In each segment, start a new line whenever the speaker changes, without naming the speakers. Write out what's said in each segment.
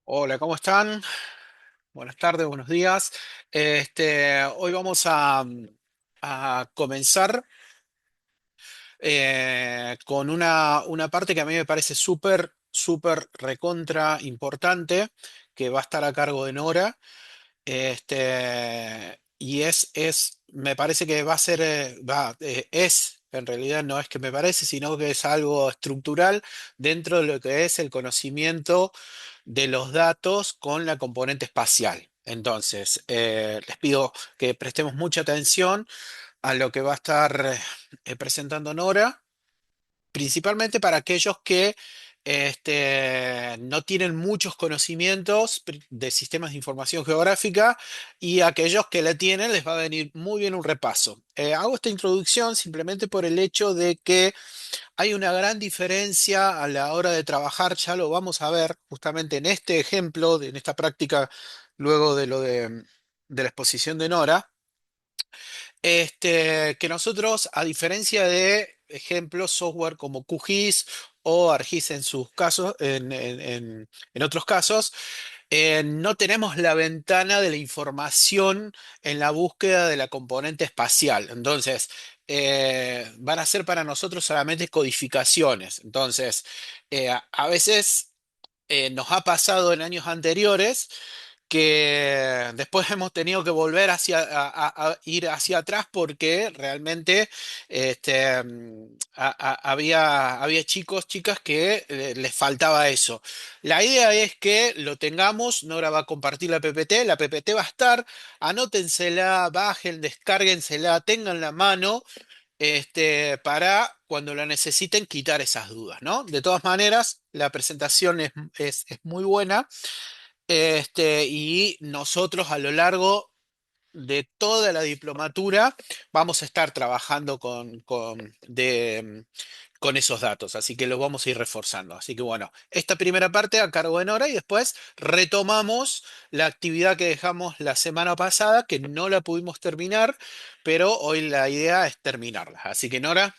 Hola, ¿cómo están? Buenas tardes, buenos días. Hoy vamos a comenzar con una parte que a mí me parece súper recontra importante, que va a estar a cargo de Nora. Y me parece que va a ser, en realidad no es que me parece, sino que es algo estructural dentro de lo que es el conocimiento de los datos con la componente espacial. Entonces, les pido que prestemos mucha atención a lo que va a estar presentando Nora, principalmente para aquellos que no tienen muchos conocimientos de sistemas de información geográfica y aquellos que la tienen les va a venir muy bien un repaso. Hago esta introducción simplemente por el hecho de que hay una gran diferencia a la hora de trabajar, ya lo vamos a ver justamente en este ejemplo, en esta práctica, luego de la exposición de Nora, que nosotros, a diferencia de ejemplos, software como QGIS o ArcGIS en sus casos, en otros casos, no tenemos la ventana de la información en la búsqueda de la componente espacial. Entonces, van a ser para nosotros solamente codificaciones. Entonces, a veces nos ha pasado en años anteriores que después hemos tenido que volver a ir hacia atrás porque realmente había chicos, chicas que les faltaba eso. La idea es que lo tengamos, Nora va a compartir la PPT va a estar, anótensela, bajen, descárguensela, tengan la mano. Para cuando la necesiten quitar esas dudas, ¿no? De todas maneras, la presentación es muy buena. Y nosotros a lo largo de toda la diplomatura vamos a estar trabajando con esos datos, así que los vamos a ir reforzando. Así que bueno, esta primera parte a cargo de Nora y después retomamos la actividad que dejamos la semana pasada, que no la pudimos terminar, pero hoy la idea es terminarla. Así que Nora,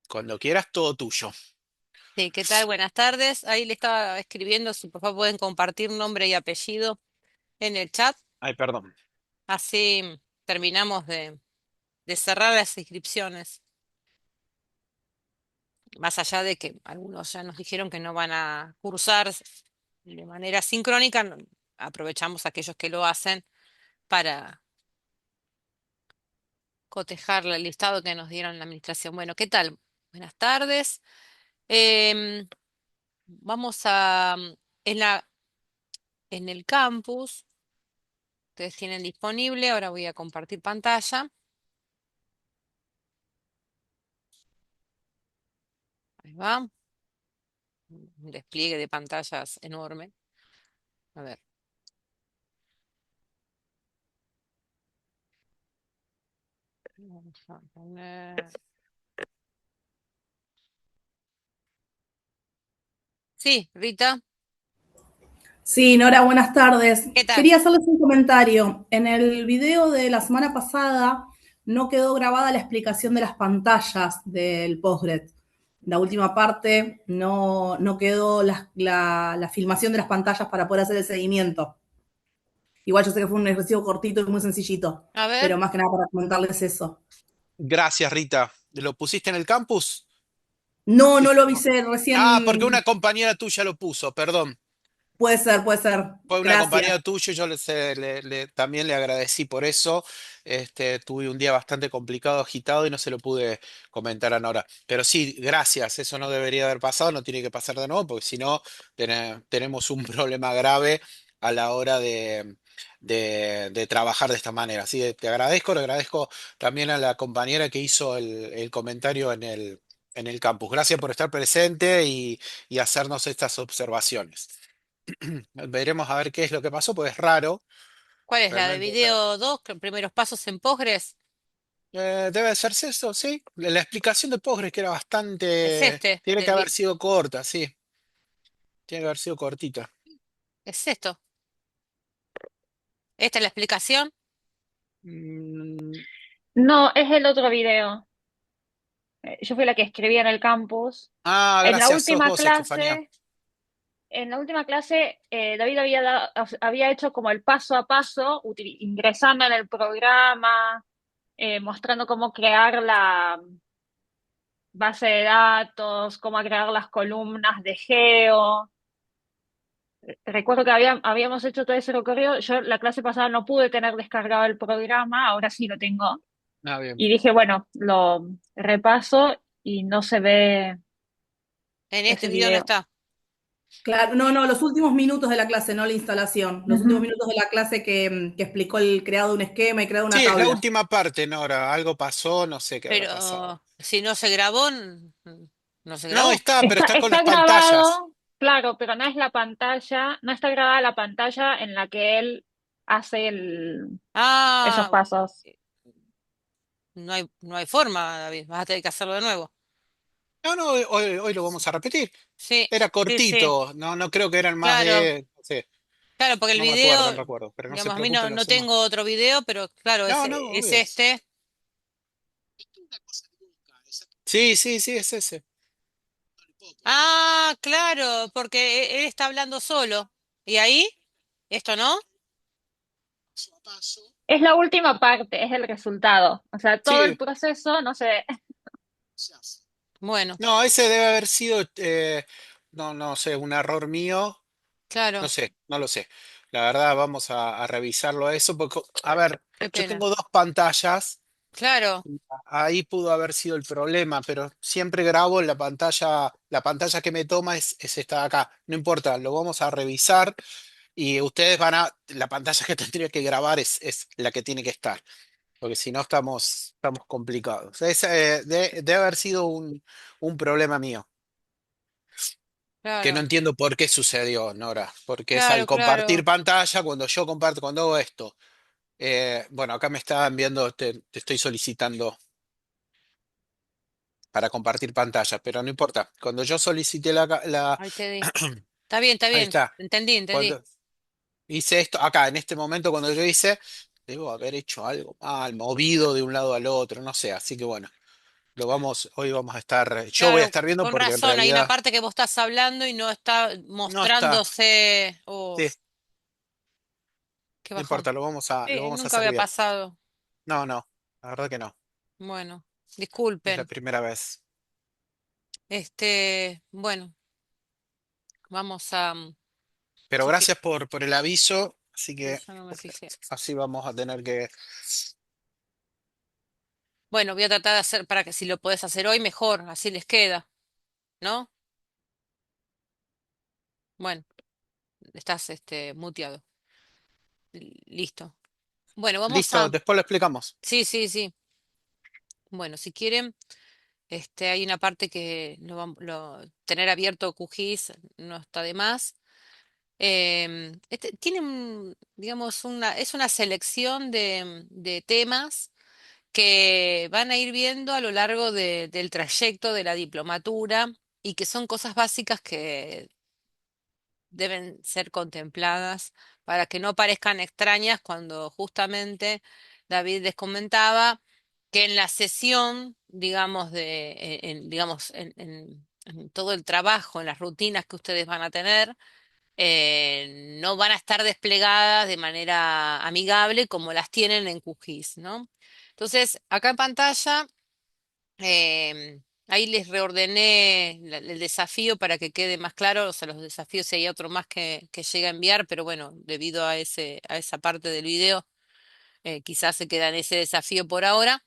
cuando quieras, todo tuyo.
Sí, ¿qué tal? Buenas tardes. Ahí le estaba escribiendo si por favor pueden compartir nombre y apellido en el chat.
Ay, perdón.
Así terminamos de cerrar las inscripciones. Más allá de que algunos ya nos dijeron que no van a cursar de manera sincrónica, aprovechamos a aquellos que lo hacen para cotejar el listado que nos dieron la administración. Bueno, ¿qué tal? Buenas tardes. Em, Vamos a, en en el campus. Ustedes tienen disponible, ahora voy a compartir pantalla. Ahí va, un despliegue de pantallas enorme. A ver, vamos a poner. Sí, Rita,
Sí, Nora, buenas tardes.
¿qué tal?
Quería hacerles un comentario. En el video de la semana pasada no quedó grabada la explicación de las pantallas del Postgres. La última parte no quedó la filmación de las pantallas para poder hacer el seguimiento. Igual yo sé que fue un ejercicio cortito y muy sencillito,
A ver,
pero más que nada para comentarles eso.
Gracias, Rita. ¿Lo pusiste en el campus?
No,
Sí,
no lo
sí, no.
avisé
Ah, porque una
recién.
compañera tuya lo puso, perdón.
Puede ser, puede ser.
Fue una
Gracias.
compañera tuya y yo también le agradecí por eso. Tuve un día bastante complicado, agitado y no se lo pude comentar a Nora. Pero sí, gracias. Eso no debería haber pasado, no tiene que pasar de nuevo, porque si no, tenemos un problema grave a la hora de trabajar de esta manera. Así que te agradezco, le agradezco también a la compañera que hizo el comentario en el campus. Gracias por estar presente y hacernos estas observaciones. Veremos a ver qué es lo que pasó, pues es raro,
¿cuál es la de
realmente.
video 2? Primeros pasos en Postgres.
Debe ser eso, sí. La explicación de Postgres que era
Es
bastante.
este,
Tiene que haber sido corta, sí. Tiene que haber sido cortita.
es esto. Esta es la explicación.
Mm,
No, es el otro video. Yo fui la que escribí en el campus. En la
gracias, sos
última
vos, Estefanía.
clase, en la última clase, David había hecho como el paso a paso, ingresando en el programa, mostrando cómo crear la base de datos, cómo crear las columnas de geo. Recuerdo que habíamos hecho todo ese recorrido. Yo la clase pasada no pude tener descargado el programa, ahora sí lo tengo.
Ah, bien.
Y dije, bueno, lo repaso y no se ve
En este
ese
video no
video.
está.
Claro, no, no, los últimos minutos de la clase, no la instalación. Los últimos
Ujú.
minutos de la clase que explicó el creado de un esquema y creado una
Sí, la
tabla.
última parte, Nora. Algo pasó, no sé qué habrá pasado.
Pero si no se grabó, no se
No,
grabó.
está, pero está con las
Está
pantallas.
grabado, claro, pero no es la pantalla, no está grabada la pantalla en la que él hace esos
Ah,
pasos.
no hay forma, David. Vas a tener que hacerlo de nuevo.
No, no, hoy lo vamos a repetir.
Sí,
Era
sí, sí.
cortito, no, no creo que eran más
Claro,
de, no sé,
claro, porque el
no me acuerdo,
video,
no recuerdo, pero no se
digamos, a mí
preocupe,
no,
lo
no
hacemos.
tengo otro video, pero claro,
No, no,
es
obvio.
este.
Sí, sí, sí, es ese.
Ah, claro, porque él está hablando solo. ¿Y ahí? ¿Esto no?
Es la última parte, es el resultado. O sea, todo el
Sí,
proceso no se ve.
Bueno,
no, ese debe haber sido, no, no sé, un error mío, no
claro,
sé, no lo sé. La verdad, vamos a revisarlo eso, porque, a ver,
qué
yo
pena.
tengo dos pantallas.
Claro,
Ahí pudo haber sido el problema, pero siempre grabo en la pantalla que me toma es esta de acá. No importa, lo vamos a revisar y ustedes la pantalla que tendría que grabar es la que tiene que estar, porque si no estamos complicados. Debe haber sido un problema mío, que no
claro,
entiendo por qué sucedió, Nora, porque es al
claro,
compartir
claro.
pantalla, cuando yo comparto, cuando hago esto. Bueno, acá me está enviando, te estoy solicitando para compartir pantalla, pero no importa. Cuando yo solicité
Ahí te di. Está bien, está
ahí
bien.
está.
Entendí, entendí.
Cuando hice esto, acá, en este momento, cuando yo hice, debo haber hecho algo mal, movido de un lado al otro, no sé. Así que bueno, hoy vamos a estar, yo voy a
Claro,
estar viendo
con
porque en
razón, hay una
realidad
parte que vos estás hablando y no está
no está.
mostrándose.
Sí,
Uf, qué
no
bajón.
importa, lo
Sí,
vamos a
nunca
hacer
había
bien.
pasado.
No, no, la verdad que no.
Bueno,
Es la
disculpen.
primera vez.
Bueno, vamos a.
Pero
Sí que
gracias por el aviso, así que
yo no me fijé.
así vamos a tener que.
Bueno, voy a tratar de hacer para que si lo podés hacer hoy, mejor, así les queda, ¿no? Bueno, estás muteado. Listo. Bueno, vamos
Listo,
a.
después lo explicamos.
Sí, sí, sí. Bueno, si quieren, hay una parte que tener abierto QGIS no está de más. Tiene digamos, es una selección de temas que van a ir viendo a lo largo del trayecto de la diplomatura y que son cosas básicas que deben ser contempladas para que no parezcan extrañas cuando justamente David les comentaba que en la sesión, digamos, digamos, en todo el trabajo, en las rutinas que ustedes van a tener, no van a estar desplegadas de manera amigable como las tienen en QGIS, ¿no? Entonces, acá en pantalla, ahí les reordené el desafío para que quede más claro, o sea, los desafíos si hay otro más que llega a enviar, pero bueno, debido a esa parte del video, quizás se queda en ese desafío por ahora.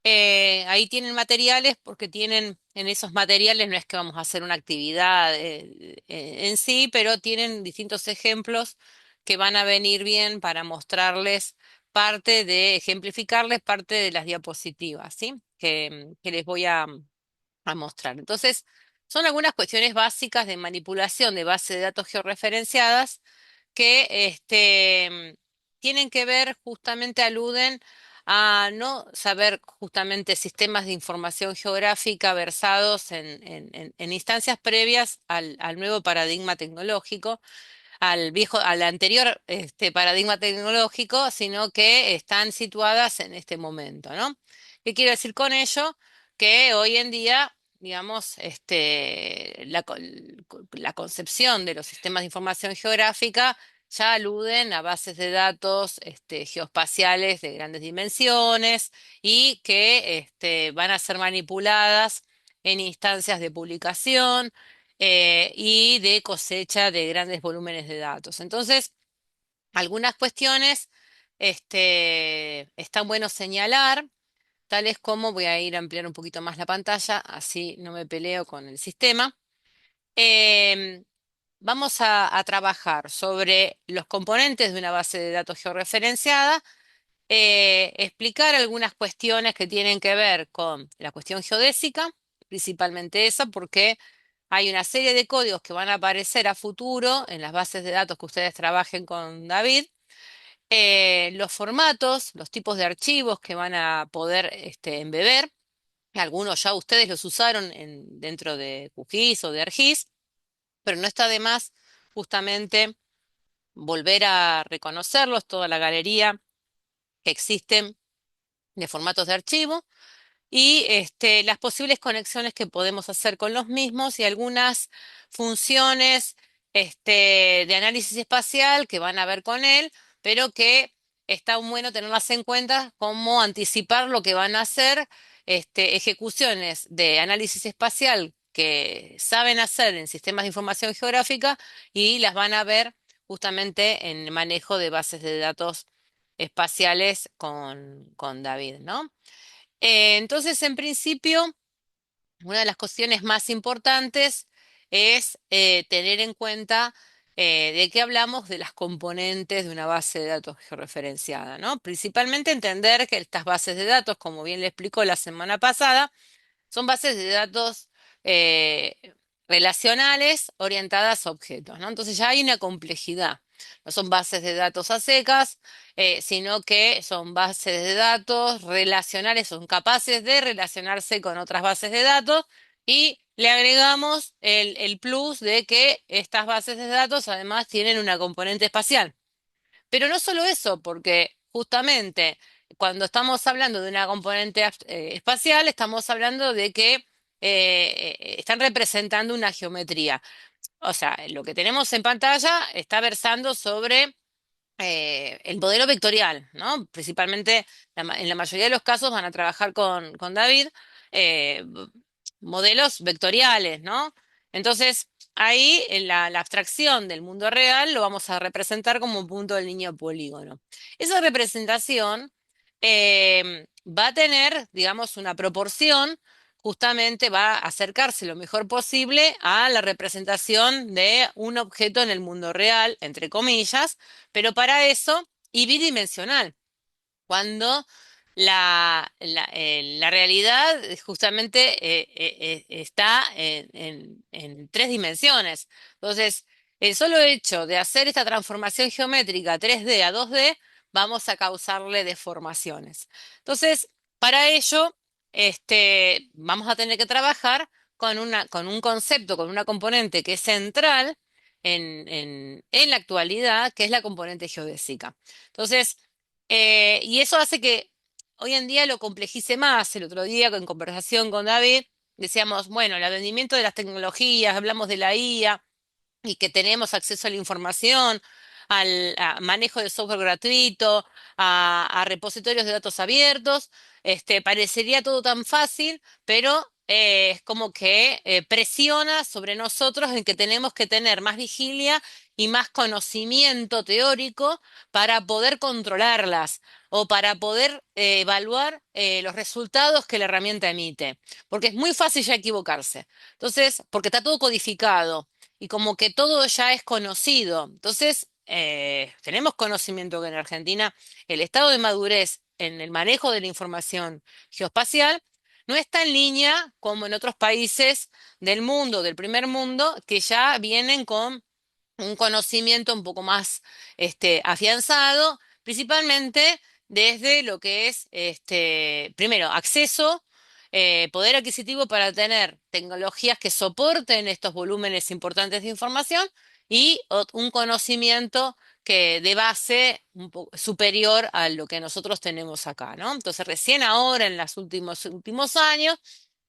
Ahí tienen materiales porque tienen, en esos materiales no es que vamos a hacer una actividad en sí, pero tienen distintos ejemplos que van a venir bien para mostrarles ejemplificarles parte de las diapositivas, ¿sí? Que les voy a mostrar. Entonces, son algunas cuestiones básicas de manipulación de base de datos georreferenciadas que tienen que ver, justamente aluden a no saber justamente sistemas de información geográfica versados en instancias previas al nuevo paradigma tecnológico, al anterior paradigma tecnológico, sino que están situadas en este momento, ¿no? ¿Qué quiero decir con ello? Que hoy en día digamos, la concepción de los sistemas de información geográfica ya aluden a bases de datos geoespaciales de grandes dimensiones y que van a ser manipuladas en instancias de publicación y de cosecha de grandes volúmenes de datos. Entonces, algunas cuestiones están bueno señalar, tales como, voy a ir a ampliar un poquito más la pantalla, así no me peleo con el sistema. Em, Vamos a trabajar sobre los componentes de una base de datos georreferenciada, explicar algunas cuestiones que tienen que ver con la cuestión geodésica, principalmente esa, porque hay una serie de códigos que van a aparecer a futuro en las bases de datos que ustedes trabajen con David, los formatos, los tipos de archivos que van a poder embeber. Algunos ya ustedes los usaron dentro de QGIS o de ArcGIS, pero no está de más justamente volver a reconocerlos, toda la galería que existen de formatos de archivo y las posibles conexiones que podemos hacer con los mismos y algunas funciones de análisis espacial que van a ver con él, pero que está bueno tenerlas en cuenta como anticipar lo que van a hacer ejecuciones de análisis espacial que saben hacer en sistemas de información geográfica y las van a ver justamente en manejo de bases de datos espaciales con David, ¿no? Entonces, en principio, una de las cuestiones más importantes es tener en cuenta de qué hablamos de las componentes de una base de datos georreferenciada, ¿no? Principalmente entender que estas bases de datos, como bien le explicó la semana pasada, son bases de datos eh, relacionales orientadas a objetos, ¿no? Entonces ya hay una complejidad. No son bases de datos a secas, sino que son bases de datos relacionales, son capaces de relacionarse con otras bases de datos y le agregamos el plus de que estas bases de datos además tienen una componente espacial. Pero no solo eso, porque justamente cuando estamos hablando de una componente espacial, estamos hablando de que están representando una geometría. O sea, lo que tenemos en pantalla está versando sobre el modelo vectorial, ¿no? Principalmente, en la mayoría de los casos van a trabajar con David, modelos vectoriales, ¿no? Entonces, ahí en la abstracción del mundo real lo vamos a representar como un punto del niño polígono. Esa representación va a tener, digamos, una proporción, justamente va a acercarse lo mejor posible a la representación de un objeto en el mundo real, entre comillas, pero para eso, y bidimensional, cuando la realidad justamente está en tres dimensiones. Entonces, el solo hecho de hacer esta transformación geométrica 3D a 2D, vamos a causarle deformaciones. Entonces, para ello, vamos a tener que trabajar con un concepto, con una componente que es central en la actualidad, que es la componente geodésica. Entonces, y eso hace que hoy en día lo complejice más. El otro día, en conversación con David, decíamos, bueno, el advenimiento de las tecnologías, hablamos de la IA y que tenemos acceso a la información, al manejo de software gratuito, a repositorios de datos abiertos. Parecería todo tan fácil, pero es como que presiona sobre nosotros en que tenemos que tener más vigilia y más conocimiento teórico para poder controlarlas o para poder evaluar los resultados que la herramienta emite. Porque es muy fácil ya equivocarse. Entonces, porque está todo codificado y como que todo ya es conocido. Entonces, tenemos conocimiento que en Argentina el estado de madurez en el manejo de la información geoespacial no está en línea como en otros países del mundo, del primer mundo, que ya vienen con un conocimiento un poco más afianzado, principalmente desde lo que es, primero, acceso, poder adquisitivo para tener tecnologías que soporten estos volúmenes importantes de información y un conocimiento que de base superior a lo que nosotros tenemos acá, ¿no? Entonces, recién ahora, en los últimos años,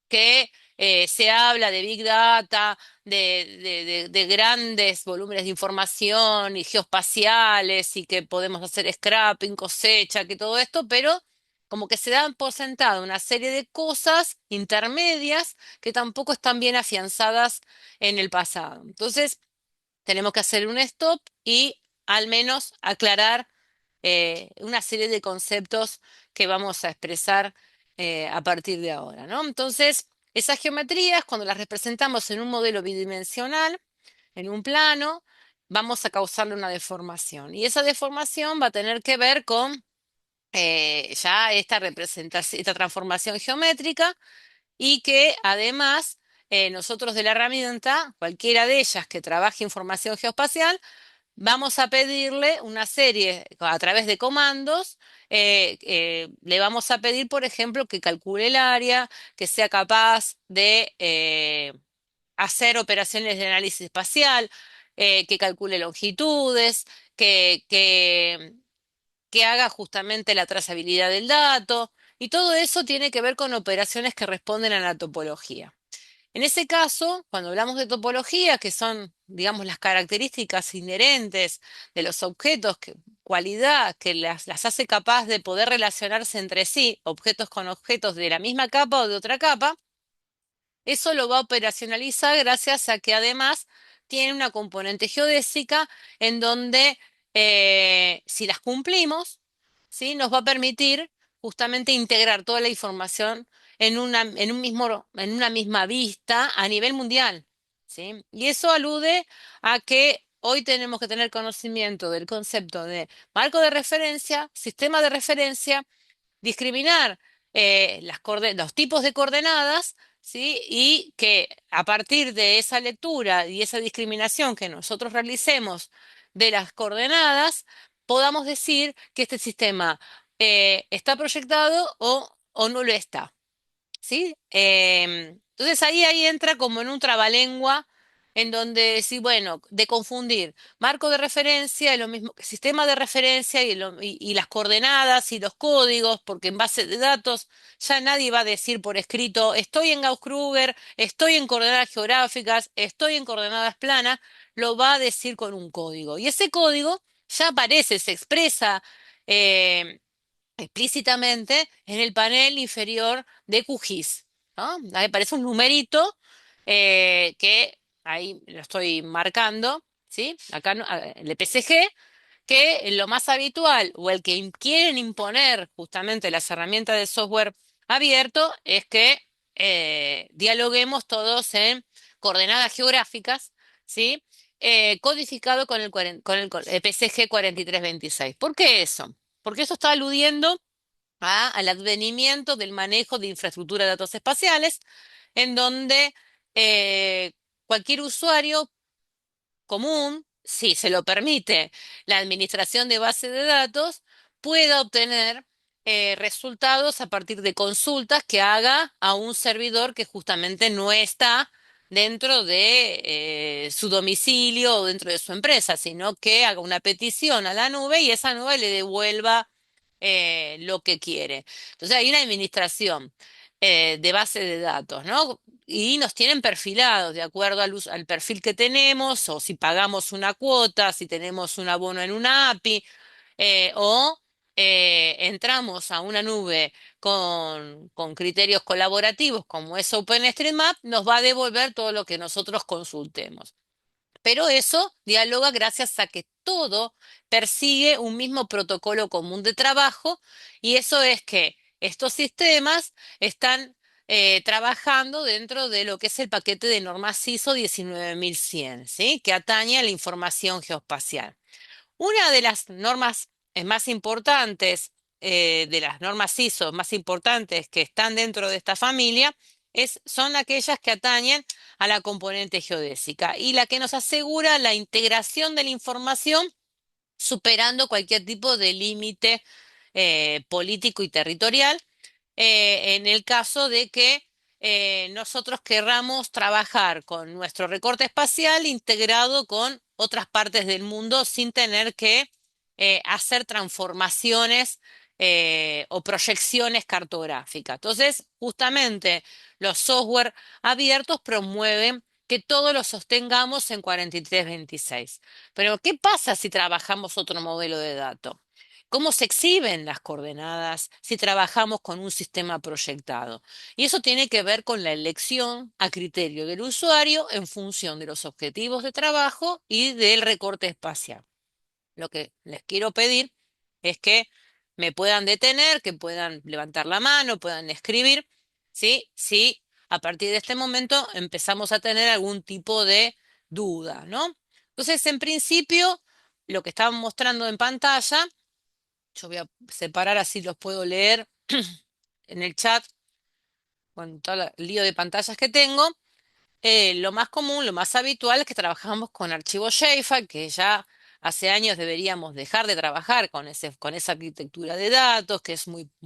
que se habla de Big Data, de grandes volúmenes de información y geoespaciales y que podemos hacer scrapping, cosecha, que todo esto, pero como que se dan por sentado una serie de cosas intermedias que tampoco están bien afianzadas en el pasado. Entonces, tenemos que hacer un stop y al menos aclarar una serie de conceptos que vamos a expresar a partir de ahora, ¿no? Entonces, esas geometrías, cuando las representamos en un modelo bidimensional, en un plano, vamos a causarle una deformación. Y esa deformación va a tener que ver con ya esta representación, esta transformación geométrica y que además nosotros de la herramienta, cualquiera de ellas que trabaje información geoespacial, vamos a pedirle una serie a través de comandos. Le vamos a pedir, por ejemplo, que calcule el área, que sea capaz de hacer operaciones de análisis espacial, que calcule longitudes, que, que, que haga justamente la trazabilidad del dato. Y todo eso tiene que ver con operaciones que responden a la topología. En ese caso, cuando hablamos de topología, que son, digamos, las características inherentes de los objetos, cualidad que las hace capaz de poder relacionarse entre sí, objetos con objetos de la misma capa o de otra capa, eso lo va a operacionalizar gracias a que además tiene una componente geodésica en donde si las cumplimos, ¿sí? Nos va a permitir justamente integrar toda la información en una misma vista a nivel mundial, ¿sí? Y eso alude a que hoy tenemos que tener conocimiento del concepto de marco de referencia, sistema de referencia, discriminar los tipos de coordenadas, ¿sí? Y que a partir de esa lectura y esa discriminación que nosotros realicemos de las coordenadas, podamos decir que este sistema está proyectado o no lo está. ¿Sí? Entonces ahí entra como en un trabalengua en donde sí, bueno, de confundir marco de referencia es lo mismo que sistema de referencia y las coordenadas y los códigos, porque en base de datos ya nadie va a decir por escrito, estoy en Gauss-Kruger, estoy en coordenadas geográficas, estoy en coordenadas planas, lo va a decir con un código. Y ese código ya aparece, se expresa. eh, explícitamente en el panel inferior de QGIS, ¿no? Ahí aparece un numerito que ahí lo estoy marcando, ¿sí? Acá el EPCG, que lo más habitual o el que quieren imponer justamente las herramientas de software abierto es que dialoguemos todos en coordenadas geográficas, ¿sí? Codificado con el EPCG 4326. ¿Por qué eso? Porque eso está aludiendo al advenimiento del manejo de infraestructura de datos espaciales, en donde eh, cualquier usuario común, si se lo permite la administración de base de datos, pueda obtener resultados a partir de consultas que haga a un servidor que justamente no está dentro de su domicilio o dentro de su empresa, sino que haga una petición a la nube y esa nube le devuelva lo que quiere. Entonces hay una administración de base de datos, ¿no? Y nos tienen perfilados de acuerdo al perfil que tenemos, o si pagamos una cuota, si tenemos un abono en una API, o entramos a una nube con criterios colaborativos como es OpenStreetMap, nos va a devolver todo lo que nosotros consultemos. Pero eso dialoga gracias a que todo persigue un mismo protocolo común de trabajo y eso es que estos sistemas están trabajando dentro de lo que es el paquete de normas ISO 19100, ¿sí? Que atañe a la información geoespacial. Una de las normas más importantes, de las normas ISO más importantes que están dentro de esta familia, son aquellas que atañen a la componente geodésica y la que nos asegura la integración de la información superando cualquier tipo de límite político y territorial, en el caso de que nosotros querramos trabajar con nuestro recorte espacial integrado con otras partes del mundo sin tener que hacer transformaciones o proyecciones cartográficas. Entonces, justamente los software abiertos promueven que todos lo sostengamos en 4326. Pero, ¿qué pasa si trabajamos otro modelo de datos? ¿Cómo se exhiben las coordenadas si trabajamos con un sistema proyectado? Y eso tiene que ver con la elección a criterio del usuario en función de los objetivos de trabajo y del recorte espacial. Lo que les quiero pedir es que me puedan detener, que puedan levantar la mano, puedan escribir, ¿sí? Si a partir de este momento empezamos a tener algún tipo de duda, ¿no? Entonces, en principio, lo que estaban mostrando en pantalla, yo voy a separar así los puedo leer en el chat con todo el lío de pantallas que tengo. Lo más común, lo más habitual es que trabajamos con archivos Shapefile, que ya hace años deberíamos dejar de trabajar con esa arquitectura de datos, que es muy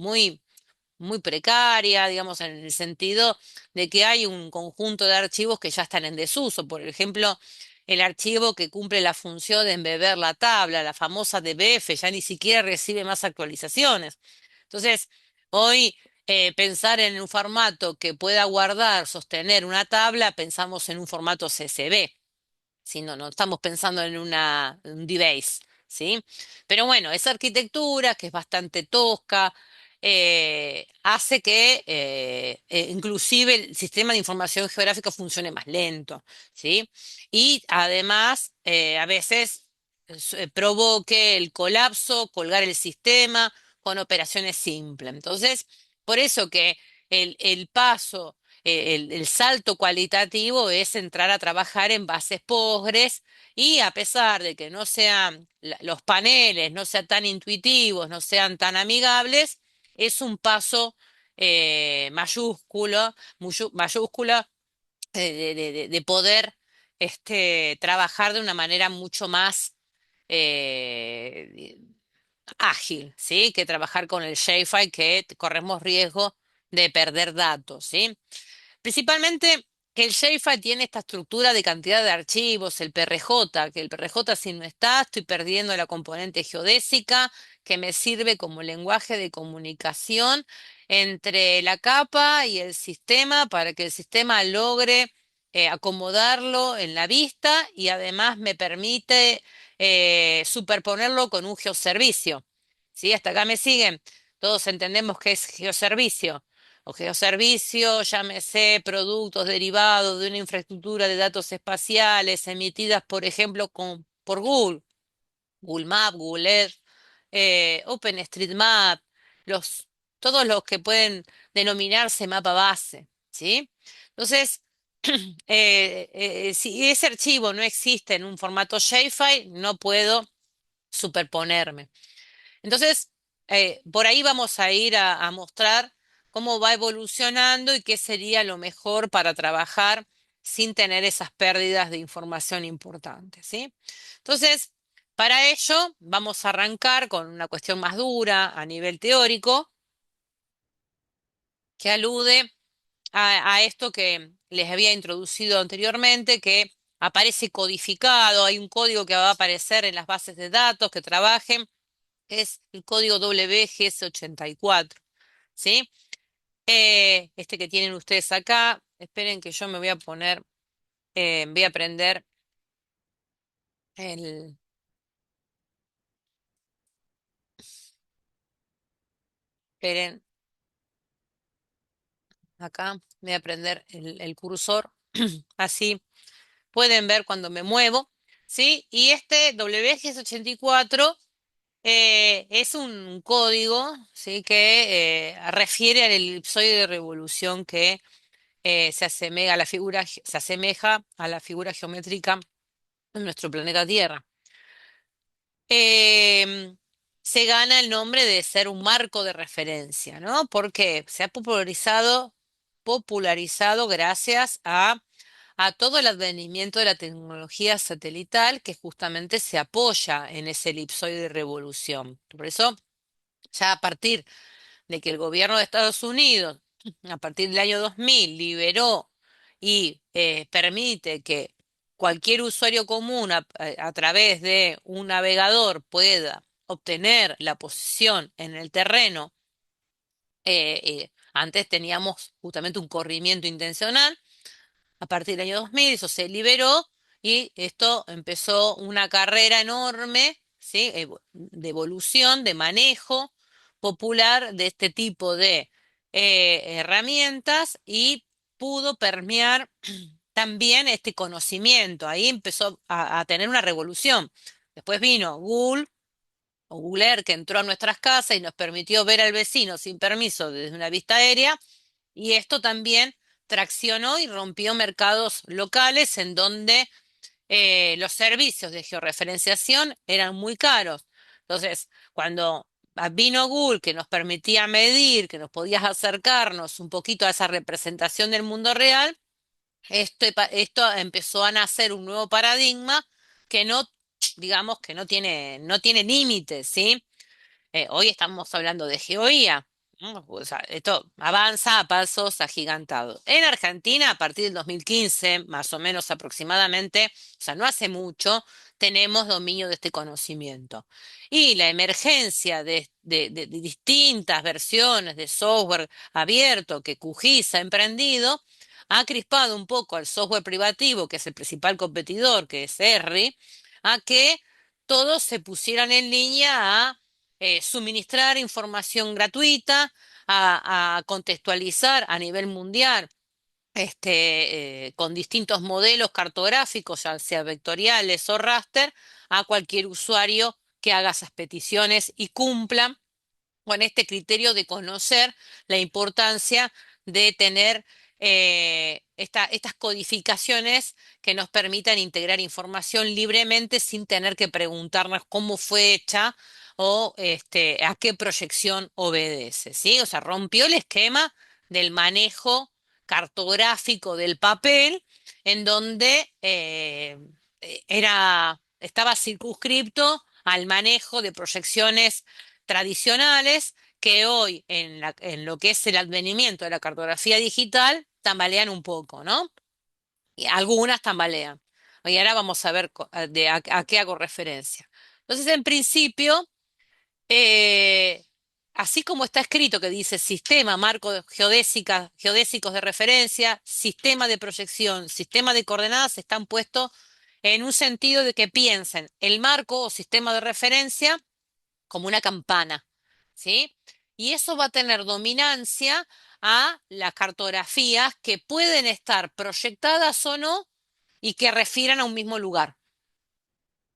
precaria, digamos, en el sentido de que hay un conjunto de archivos que ya están en desuso. Por ejemplo, el archivo que cumple la función de embeber la tabla, la famosa DBF, ya ni siquiera recibe más actualizaciones. Entonces, hoy pensar en un formato que pueda guardar, sostener una tabla, pensamos en un formato CSV. Si no, no estamos pensando en un DBase, ¿sí? Pero bueno, esa arquitectura que es bastante tosca, hace que inclusive el sistema de información geográfica funcione más lento, ¿sí? Y además, a veces provoque el colapso, colgar el sistema con operaciones simples. Entonces, por eso que el paso el salto cualitativo es entrar a trabajar en bases Postgres y a pesar de que no sean los paneles, no sean tan intuitivos, no sean tan amigables, es un paso mayúscula de poder trabajar de una manera mucho más eh, ágil, ¿sí? Que trabajar con el Shapefile, que corremos riesgo de perder datos, ¿sí? Principalmente que el Shapefile tiene esta estructura de cantidad de archivos, el PRJ, que el PRJ si no está, estoy perdiendo la componente geodésica que me sirve como lenguaje de comunicación entre la capa y el sistema para que el sistema logre acomodarlo en la vista y además me permite superponerlo con un geoservicio. ¿Sí? Hasta acá me siguen. Todos entendemos que es geoservicio o geoservicio, llámese productos derivados de una infraestructura de datos espaciales emitidas, por ejemplo, por Google, Google Maps, Google Earth, OpenStreetMap, los, todos los que pueden denominarse mapa base, ¿sí? Entonces, si ese archivo no existe en un formato Shapefile, no puedo superponerme. Entonces, por ahí vamos a ir a mostrar cómo va evolucionando y qué sería lo mejor para trabajar sin tener esas pérdidas de información importantes, ¿sí? Entonces, para ello vamos a arrancar con una cuestión más dura a nivel teórico que alude a esto que les había introducido anteriormente, que aparece codificado, hay un código que va a aparecer en las bases de datos que trabajen es el código WGS84, ¿sí? Este que tienen ustedes acá, esperen que yo me voy a poner, voy a prender el, esperen, acá, voy a prender el cursor, así pueden ver cuando me muevo, ¿sí? Y este WGS84 es un código, ¿sí? Que refiere al elipsoide de revolución que se asemeja a la figura geométrica en nuestro planeta Tierra. Em, Se gana el nombre de ser un marco de referencia, ¿no? Porque se ha popularizado gracias a todo el advenimiento de la tecnología satelital que justamente se apoya en ese elipsoide de revolución. Por eso, ya a partir de que el gobierno de Estados Unidos, a partir del año 2000, liberó y permite que cualquier usuario común a través de un navegador pueda obtener la posición en el terreno, antes teníamos justamente un corrimiento intencional. A partir del año 2000 eso se liberó y esto empezó una carrera enorme, ¿sí? De evolución, de manejo popular de este tipo de herramientas, y pudo permear también este conocimiento. Ahí empezó a tener una revolución. Después vino Google o Google Earth, que entró a nuestras casas y nos permitió ver al vecino sin permiso desde una vista aérea, y esto también traccionó y rompió mercados locales en donde los servicios de georreferenciación eran muy caros. Entonces, cuando vino Google, que nos permitía medir, que nos podías acercarnos un poquito a esa representación del mundo real, esto empezó a nacer un nuevo paradigma que no, digamos, que no tiene límites, ¿sí? Hoy estamos hablando de GeoIA, ¿no? O sea, esto avanza a pasos agigantados. En Argentina, a partir del 2015, más o menos aproximadamente, o sea, no hace mucho, tenemos dominio de este conocimiento. Y la emergencia de distintas versiones de software abierto que QGIS ha emprendido ha crispado un poco al software privativo, que es el principal competidor, que es ERRI, a que todos se pusieran en línea a suministrar información gratuita, a contextualizar a nivel mundial, con distintos modelos cartográficos, ya sea vectoriales o raster, a cualquier usuario que haga esas peticiones y cumplan con este criterio de conocer la importancia de tener estas codificaciones que nos permitan integrar información libremente sin tener que preguntarnos cómo fue hecha o a qué proyección obedece, ¿sí? O sea, rompió el esquema del manejo cartográfico del papel, en donde estaba circunscripto al manejo de proyecciones tradicionales, que hoy en lo que es el advenimiento de la cartografía digital tambalean un poco, ¿no? Y algunas tambalean. Y ahora vamos a ver a qué hago referencia. Entonces, en principio, eh, así como está escrito que dice sistema, marco geodésicos de referencia, sistema de proyección, sistema de coordenadas, están puestos en un sentido de que piensen el marco o sistema de referencia como una campana, ¿sí? Y eso va a tener dominancia a las cartografías que pueden estar proyectadas o no y que refieran a un mismo lugar.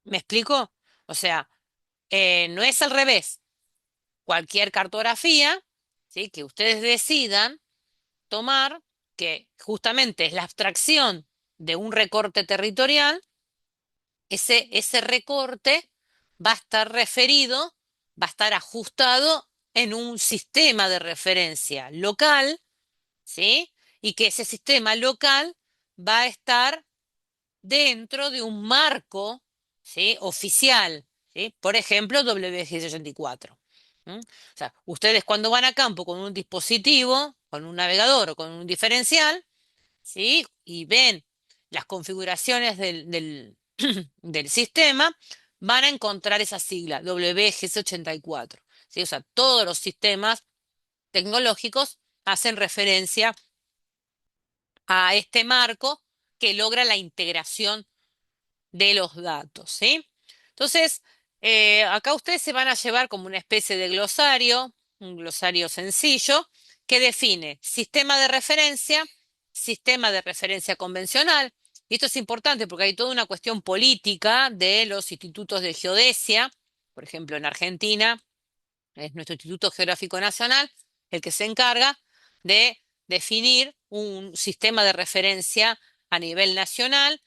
¿Me explico? O sea, no es al revés. Cualquier cartografía, ¿sí?, que ustedes decidan tomar, que justamente es la abstracción de un recorte territorial, ese recorte va a estar referido, va a estar ajustado en un sistema de referencia local, ¿sí? Y que ese sistema local va a estar dentro de un marco, ¿sí?, oficial, ¿sí? Por ejemplo, WG64. O sea, ustedes cuando van a campo con un dispositivo, con un navegador o con un diferencial, ¿sí?, y ven las configuraciones del sistema, van a encontrar esa sigla, WGS84. ¿Sí? O sea, todos los sistemas tecnológicos hacen referencia a este marco que logra la integración de los datos, ¿sí? Entonces, acá ustedes se van a llevar como una especie de glosario, un glosario sencillo, que define sistema de referencia convencional. Y esto es importante porque hay toda una cuestión política de los institutos de geodesia. Por ejemplo, en Argentina es nuestro Instituto Geográfico Nacional el que se encarga de definir un sistema de referencia a nivel nacional,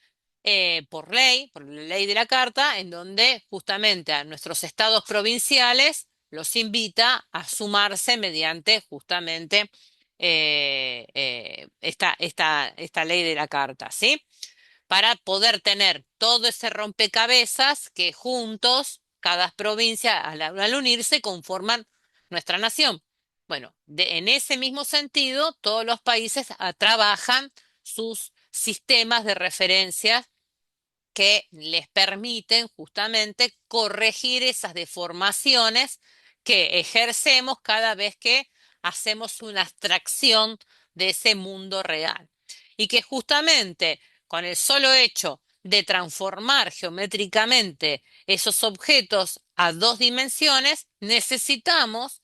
por la ley de la Carta, en donde justamente a nuestros estados provinciales los invita a sumarse mediante justamente esta ley de la Carta, ¿sí? Para poder tener todo ese rompecabezas que juntos, cada provincia, al unirse, conforman nuestra nación. Bueno, en ese mismo sentido, todos los países trabajan sus sistemas de referencia que les permiten justamente corregir esas deformaciones que ejercemos cada vez que hacemos una abstracción de ese mundo real. Y que justamente con el solo hecho de transformar geométricamente esos objetos a dos dimensiones, necesitamos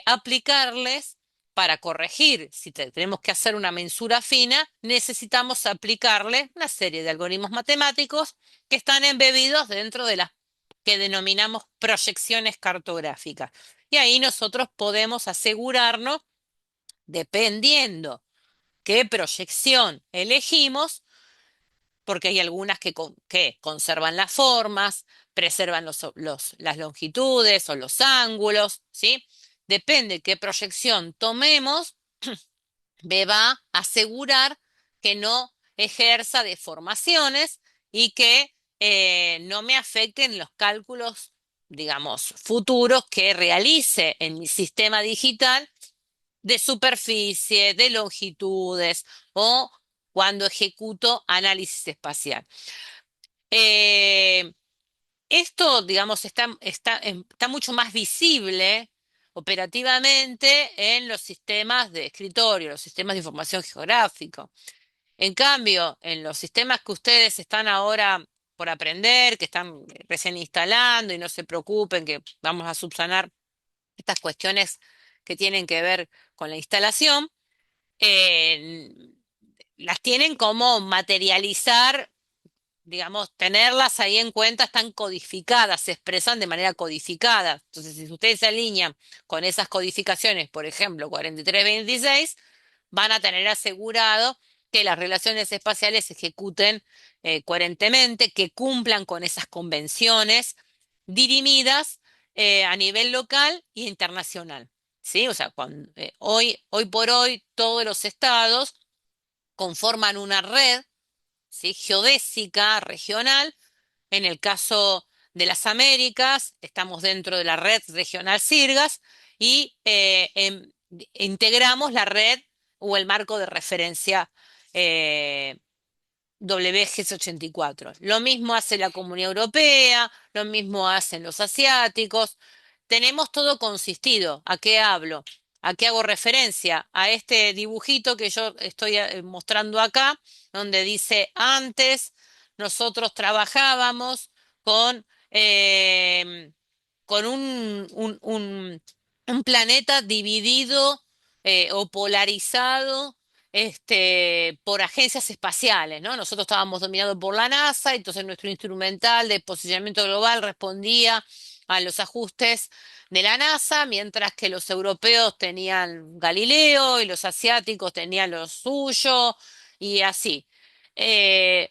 aplicarles para corregir, si tenemos que hacer una mensura fina, necesitamos aplicarle una serie de algoritmos matemáticos que están embebidos dentro de las que denominamos proyecciones cartográficas. Y ahí nosotros podemos asegurarnos, dependiendo qué proyección elegimos, porque hay algunas que conservan las formas, preservan las longitudes o los ángulos, ¿sí? Depende qué proyección tomemos, me va a asegurar que no ejerza deformaciones y que no me afecten los cálculos, digamos, futuros que realice en mi sistema digital de superficie, de longitudes o cuando ejecuto análisis espacial. Eh, Esto, digamos, está mucho más visible operativamente en los sistemas de escritorio, los sistemas de información geográfico. En cambio, en los sistemas que ustedes están ahora por aprender, que están recién instalando y no se preocupen que vamos a subsanar estas cuestiones que tienen que ver con la instalación, eh, las tienen como materializar, digamos, tenerlas ahí en cuenta, están codificadas, se expresan de manera codificada. Entonces, si ustedes se alinean con esas codificaciones, por ejemplo, 4326, van a tener asegurado que las relaciones espaciales se ejecuten coherentemente, que cumplan con esas convenciones dirimidas a nivel local e internacional. ¿Sí? O sea, hoy por hoy todos los estados conforman una red, ¿sí? Geodésica regional. En el caso de las Américas, estamos dentro de la red regional CIRGAS y integramos la red o el marco de referencia WGS84. Lo mismo hace la Comunidad Europea, lo mismo hacen los asiáticos. Tenemos todo consistido. ¿A qué hablo? ¿A qué hago referencia? A este dibujito que yo estoy mostrando acá, donde dice antes nosotros trabajábamos con, con un planeta dividido o polarizado por agencias espaciales, ¿no? Nosotros estábamos dominados por la NASA, entonces nuestro instrumental de posicionamiento global respondía a los ajustes de la NASA, mientras que los europeos tenían Galileo y los asiáticos tenían lo suyo, y así.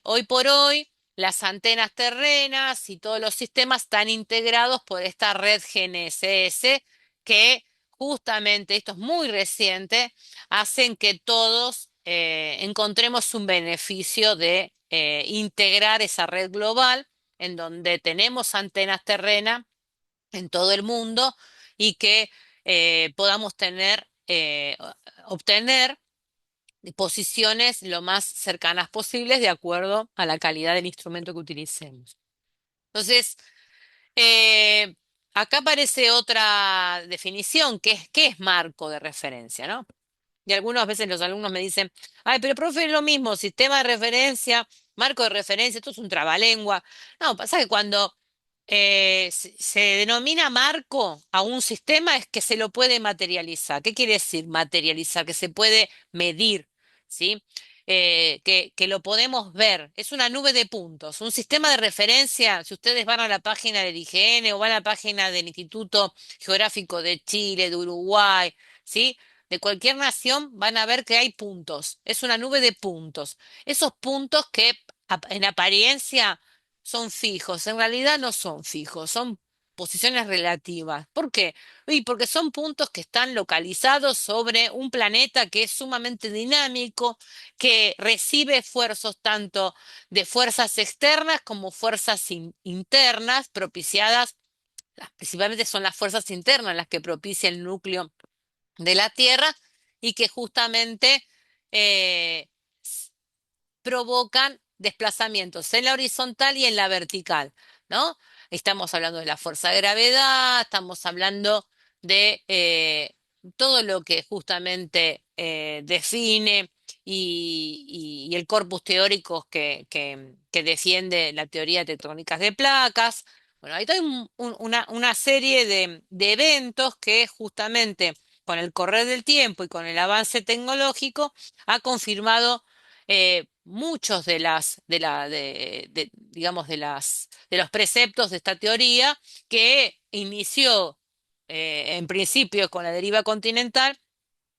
Hoy por hoy, las antenas terrenas y todos los sistemas están integrados por esta red GNSS, que justamente, esto es muy reciente, hacen que todos encontremos un beneficio de integrar esa red global en donde tenemos antenas terrenas en todo el mundo y que podamos obtener posiciones lo más cercanas posibles de acuerdo a la calidad del instrumento que utilicemos. Entonces, eh, acá aparece otra definición, que es ¿qué es marco de referencia, no? Y algunas veces los alumnos me dicen, ay, pero profe, es lo mismo, sistema de referencia, marco de referencia, esto es un trabalengua. No, pasa que cuando se denomina marco a un sistema es que se lo puede materializar. ¿Qué quiere decir materializar? Que se puede medir, ¿sí? Que lo podemos ver. Es una nube de puntos. Un sistema de referencia, si ustedes van a la página del IGN o van a la página del Instituto Geográfico de Chile, de Uruguay, ¿sí? De cualquier nación van a ver que hay puntos. Es una nube de puntos. Esos puntos que en apariencia son fijos, en realidad no son fijos, son posiciones relativas. ¿Por qué? Y porque son puntos que están localizados sobre un planeta que es sumamente dinámico, que recibe esfuerzos tanto de fuerzas externas como fuerzas internas propiciadas. Principalmente son las fuerzas internas las que propician el núcleo de la Tierra y que justamente eh, s- provocan desplazamientos en la horizontal y en la vertical, ¿no? Estamos hablando de la fuerza de gravedad, estamos hablando de todo lo que justamente define y el corpus teórico que defiende la teoría de tectónicas de placas. Bueno, hay toda una serie de eventos que justamente con el correr del tiempo y con el avance tecnológico ha confirmado muchos digamos, de los preceptos de esta teoría que inició en principio con la deriva continental,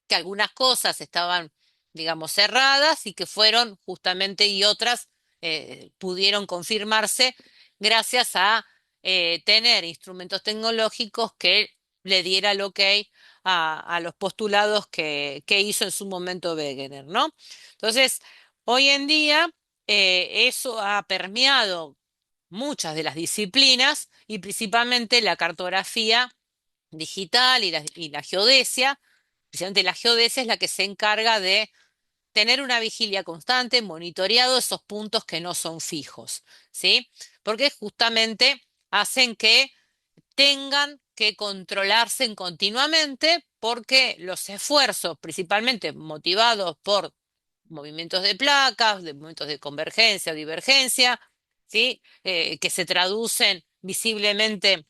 que algunas cosas estaban, digamos, cerradas y que fueron justamente y otras pudieron confirmarse gracias a tener instrumentos tecnológicos que le diera el ok a los postulados que hizo en su momento Wegener, ¿no? Entonces, hoy en día eso ha permeado muchas de las disciplinas y principalmente la cartografía digital y la geodesia. Precisamente la geodesia es la que se encarga de tener una vigilia constante, monitoreado esos puntos que no son fijos, ¿sí? Porque justamente hacen que tengan que controlarse continuamente porque los esfuerzos, principalmente motivados por movimientos de placas, de movimientos de convergencia o divergencia, ¿sí? Que se traducen visiblemente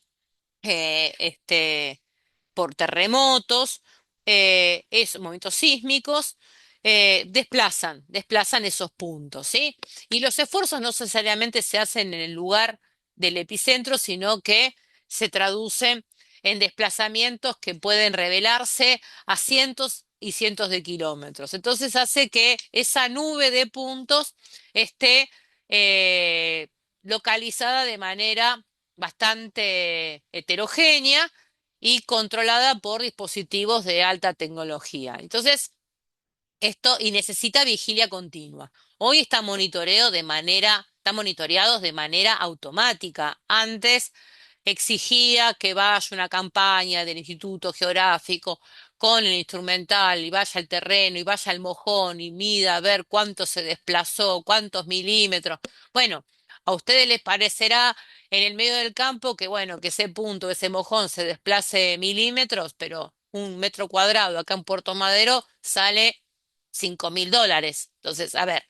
por terremotos, movimientos sísmicos, desplazan esos puntos, ¿sí? Y los esfuerzos no necesariamente se hacen en el lugar del epicentro, sino que se traducen en desplazamientos que pueden revelarse a cientos y cientos de kilómetros. Entonces hace que esa nube de puntos esté eh, localizada de manera bastante heterogénea y controlada por dispositivos de alta tecnología. Entonces, esto y necesita vigilia continua. Hoy está monitoreados de manera automática. Antes exigía que vaya una campaña del Instituto Geográfico con el instrumental y vaya al terreno y vaya al mojón y mida a ver cuánto se desplazó, cuántos milímetros. Bueno, a ustedes les parecerá en el medio del campo que, bueno, que ese punto, ese mojón se desplace milímetros, pero un metro cuadrado acá en Puerto Madero sale $5.000. Entonces, a ver,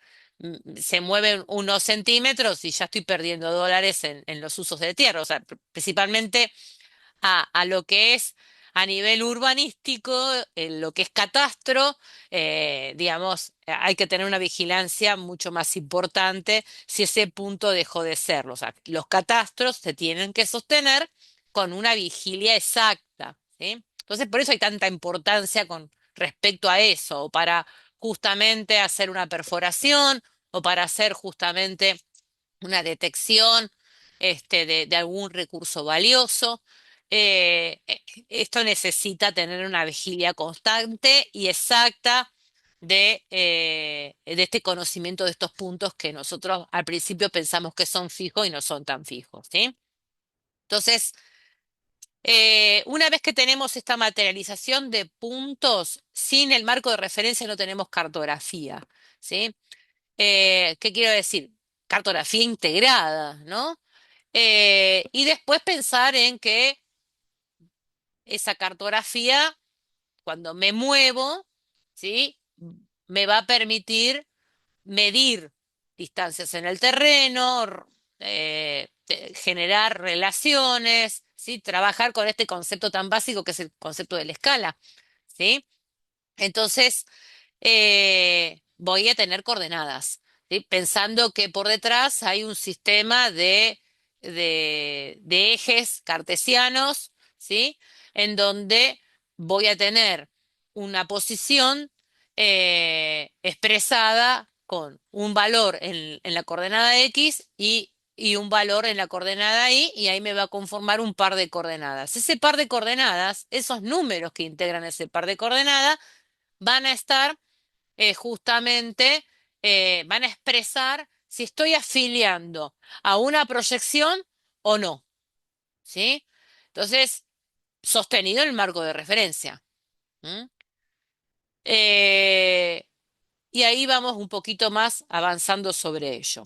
se mueven unos centímetros y ya estoy perdiendo dólares en los usos de tierra. O sea, principalmente a lo que es a nivel urbanístico, en lo que es catastro, digamos, hay que tener una vigilancia mucho más importante si ese punto dejó de serlo. O sea, los catastros se tienen que sostener con una vigilia exacta, ¿sí? Entonces, por eso hay tanta importancia con respecto a eso, o para justamente hacer una perforación, o para hacer justamente una detección de algún recurso valioso. Esto necesita tener una vigilia constante y exacta de este conocimiento de estos puntos que nosotros al principio pensamos que son fijos y no son tan fijos, ¿sí? Entonces, una vez que tenemos esta materialización de puntos, sin el marco de referencia no tenemos cartografía, ¿sí? ¿Qué quiero decir? Cartografía integrada, ¿no? Y después pensar en que esa cartografía, cuando me muevo, ¿sí? Me va a permitir medir distancias en el terreno, generar relaciones, ¿sí? Trabajar con este concepto tan básico que es el concepto de la escala, ¿sí? Entonces, voy a tener coordenadas, ¿sí? Pensando que por detrás hay un sistema de ejes cartesianos, ¿sí? En donde voy a tener una posición expresada con un valor en la coordenada X y un valor en la coordenada Y ahí me va a conformar un par de coordenadas. Ese par de coordenadas, esos números que integran ese par de coordenadas, van a estar justamente, van a expresar si estoy afiliando a una proyección o no, ¿sí? Entonces, sostenido en el marco de referencia. ¿M? Eh, y ahí vamos un poquito más avanzando sobre ello.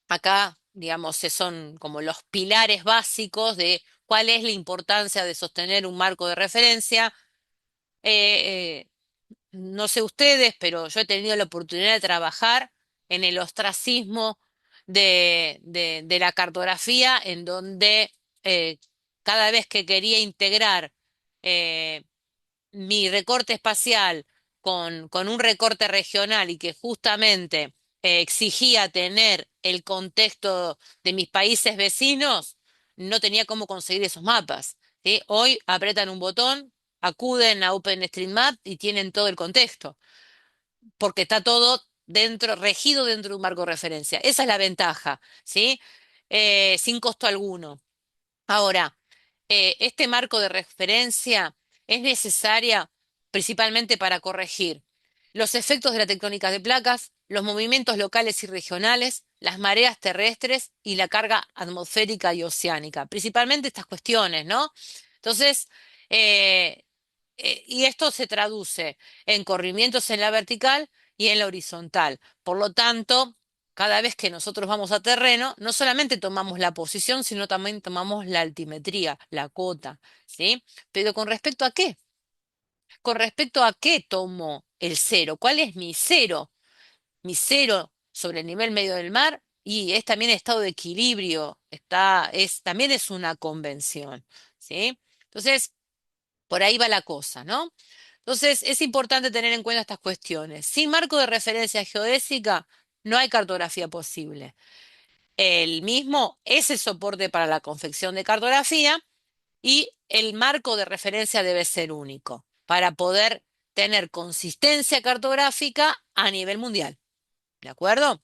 Acá, digamos, son como los pilares básicos de cuál es la importancia de sostener un marco de referencia. Eh, no sé ustedes, pero yo he tenido la oportunidad de trabajar en el ostracismo de la cartografía, en donde eh, cada vez que quería integrar eh, mi recorte espacial con un recorte regional y que justamente exigía tener el contexto de mis países vecinos, no tenía cómo conseguir esos mapas, ¿sí? Hoy apretan un botón, acuden a OpenStreetMap y tienen todo el contexto, porque está todo dentro, regido dentro de un marco de referencia. Esa es la ventaja, ¿sí? Sin costo alguno. Ahora, este marco de referencia es necesaria principalmente para corregir los efectos de la tectónica de placas, los movimientos locales y regionales, las mareas terrestres y la carga atmosférica y oceánica. Principalmente estas cuestiones, ¿no? Entonces, eh, y esto se traduce en corrimientos en la vertical y en la horizontal. Por lo tanto, cada vez que nosotros vamos a terreno, no solamente tomamos la posición, sino también tomamos la altimetría, la cota, ¿sí? Pero ¿con respecto a qué? ¿Con respecto a qué tomo el cero? ¿Cuál es mi cero? Mi cero sobre el nivel medio del mar y es también estado de equilibrio, también es una convención, ¿sí? Entonces, por ahí va la cosa, ¿no? Entonces, es importante tener en cuenta estas cuestiones. Sin marco de referencia geodésica, no hay cartografía posible. El mismo es el soporte para la confección de cartografía y el marco de referencia debe ser único para poder tener consistencia cartográfica a nivel mundial. ¿De acuerdo?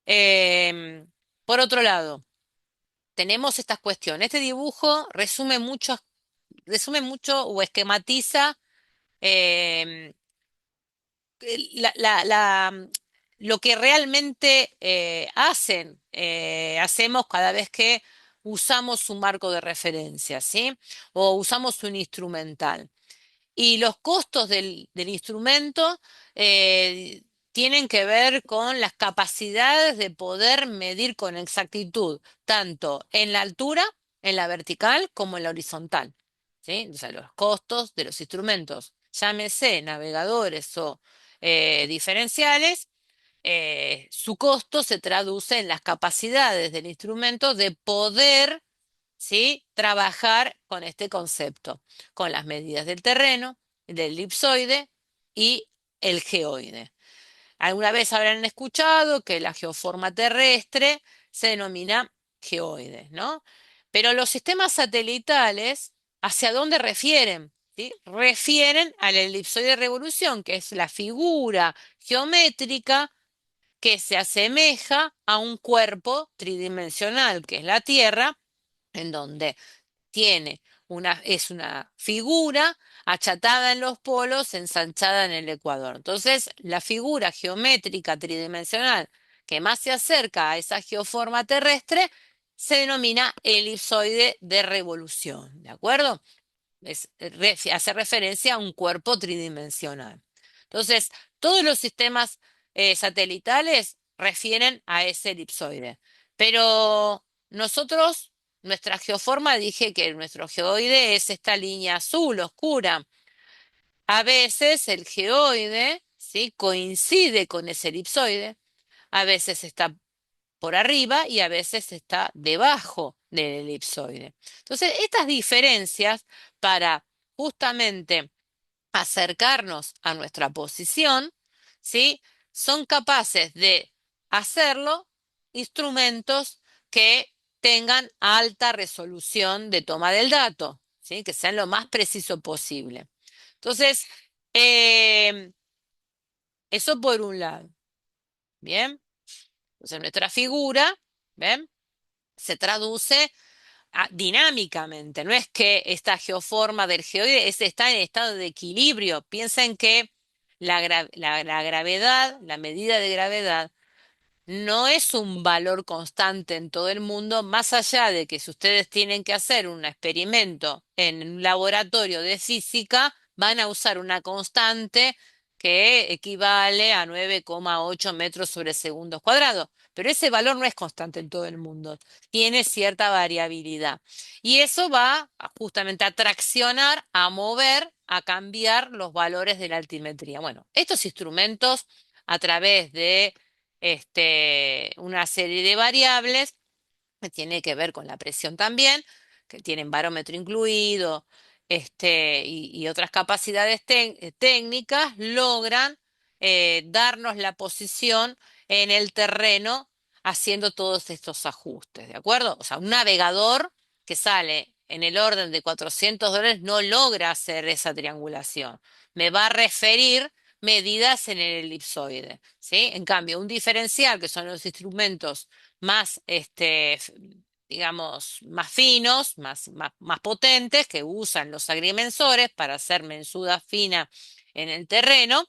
Em, por otro lado, tenemos estas cuestiones. Este dibujo resume mucho o esquematiza em, lo que realmente hacemos cada vez que usamos un marco de referencia, ¿sí? O usamos un instrumental. Y los costos del instrumento eh, tienen que ver con las capacidades de poder medir con exactitud, tanto en la altura, en la vertical, como en la horizontal. ¿Sí? O sea, los costos de los instrumentos, llámese navegadores o diferenciales, su costo se traduce en las capacidades del instrumento de poder, ¿sí? Trabajar con este concepto, con las medidas del terreno, del elipsoide y el geoide. Alguna vez habrán escuchado que la geoforma terrestre se denomina geoide, ¿no? Pero los sistemas satelitales, ¿hacia dónde refieren? ¿Sí? Refieren al elipsoide de revolución, que es la figura geométrica que se asemeja a un cuerpo tridimensional, que es la Tierra, en donde es una figura achatada en los polos, ensanchada en el ecuador. Entonces, la figura geométrica tridimensional que más se acerca a esa geoforma terrestre se denomina elipsoide de revolución, ¿de acuerdo? Hace referencia a un cuerpo tridimensional. Entonces, todos los sistemas satelitales refieren a ese elipsoide, pero nosotros, nuestra geoforma, dije que nuestro geoide es esta línea azul oscura. A veces el geoide, ¿sí? Coincide con ese elipsoide, a veces está por arriba y a veces está debajo del elipsoide. Entonces, estas diferencias para justamente acercarnos a nuestra posición, ¿sí? Son capaces de hacerlo instrumentos que tengan alta resolución de toma del dato, ¿sí? Que sean lo más preciso posible. Entonces, eh, eso por un lado, ¿bien? Entonces, nuestra figura, ¿ven? Se traduce dinámicamente. No es que esta geoforma del geoide está en estado de equilibrio. Piensen que la gravedad, la medida de gravedad, no es un valor constante en todo el mundo, más allá de que si ustedes tienen que hacer un experimento en un laboratorio de física, van a usar una constante que equivale a 9,8 metros sobre segundos cuadrados. Pero ese valor no es constante en todo el mundo, tiene cierta variabilidad. Y eso va justamente a traccionar, a mover, a cambiar los valores de la altimetría. Bueno, estos instrumentos a través de una serie de variables que tiene que ver con la presión también, que tienen barómetro incluido, y otras capacidades técnicas, logran darnos la posición en el terreno haciendo todos estos ajustes, ¿de acuerdo? O sea, un navegador que sale en el orden de $400 no logra hacer esa triangulación. Me va a referir medidas en el elipsoide, ¿sí? En cambio, un diferencial, que son los instrumentos más, digamos, más finos, más potentes, que usan los agrimensores para hacer mensuda fina en el terreno,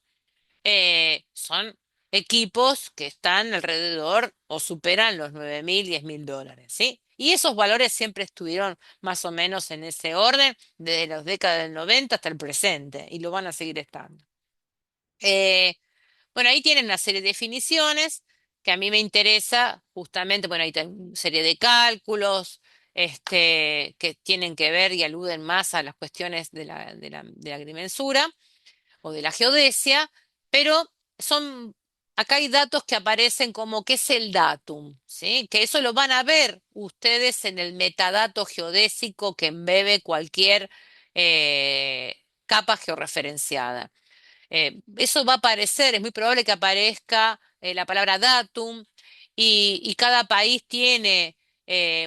son equipos que están alrededor o superan los 9.000, $10.000, ¿sí? Y esos valores siempre estuvieron más o menos en ese orden desde las décadas del 90 hasta el presente y lo van a seguir estando. Eh, bueno, ahí tienen una serie de definiciones que a mí me interesa justamente, bueno, ahí hay una serie de cálculos que tienen que ver y aluden más a las cuestiones de la agrimensura o de la geodesia, pero acá hay datos que aparecen como qué es el datum, ¿sí? Que eso lo van a ver ustedes en el metadato geodésico que embebe cualquier capa georreferenciada. Eso va a aparecer, es muy probable que aparezca la palabra datum y cada país tiene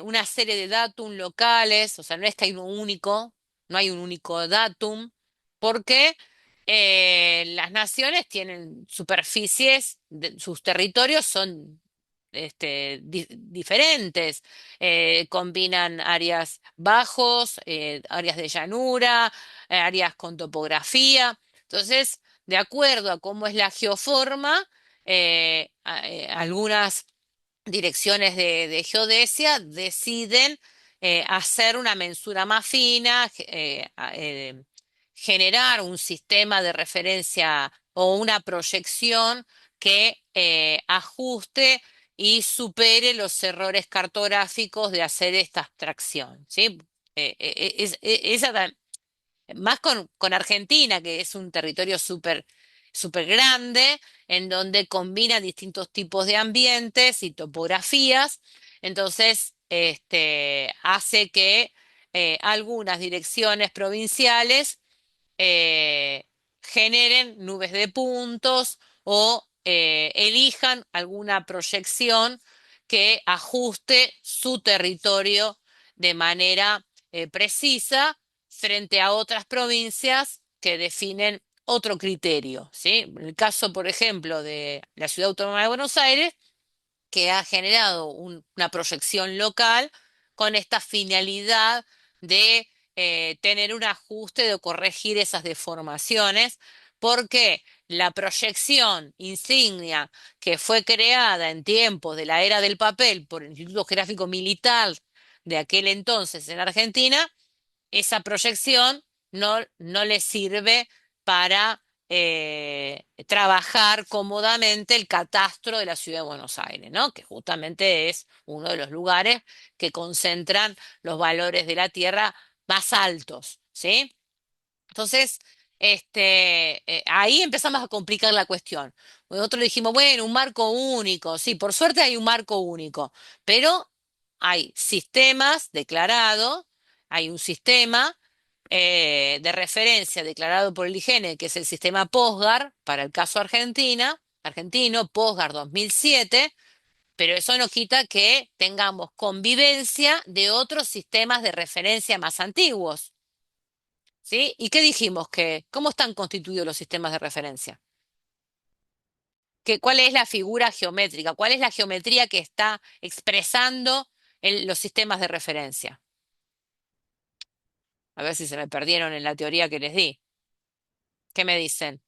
una serie de datum locales, o sea, no es que hay uno único, no hay un único datum, porque las naciones tienen superficies, sus territorios son diferentes, combinan áreas bajos, áreas de llanura, áreas con topografía. Entonces, de acuerdo a cómo es la geoforma, algunas direcciones de geodesia deciden hacer una mensura más fina, generar un sistema de referencia o una proyección que ajuste y supere los errores cartográficos de hacer esta abstracción, ¿sí? Esa más con Argentina, que es un territorio súper grande, en donde combina distintos tipos de ambientes y topografías, entonces hace que algunas direcciones provinciales eh, generen nubes de puntos o elijan alguna proyección que ajuste su territorio de manera precisa frente a otras provincias que definen otro criterio, ¿sí? En el caso, por ejemplo, de la Ciudad Autónoma de Buenos Aires, que ha generado una proyección local con esta finalidad de tener un ajuste, de corregir esas deformaciones, porque la proyección insignia que fue creada en tiempos de la era del papel por el Instituto Geográfico Militar de aquel entonces en Argentina, esa proyección no le sirve para trabajar cómodamente el catastro de la ciudad de Buenos Aires, ¿no? Que justamente es uno de los lugares que concentran los valores de la tierra más altos, ¿sí? Entonces, ahí empezamos a complicar la cuestión. Nosotros le dijimos, bueno, un marco único, sí, por suerte hay un marco único, pero hay sistemas declarados, hay un sistema de referencia declarado por el IGN, que es el sistema POSGAR, para el caso argentino, POSGAR 2007, pero eso no quita que tengamos convivencia de otros sistemas de referencia más antiguos. ¿Sí? ¿Y qué dijimos? ¿Cómo están constituidos los sistemas de referencia? ¿Cuál es la figura geométrica? ¿Cuál es la geometría que está expresando los sistemas de referencia? A ver si se me perdieron en la teoría que les di. ¿Qué me dicen?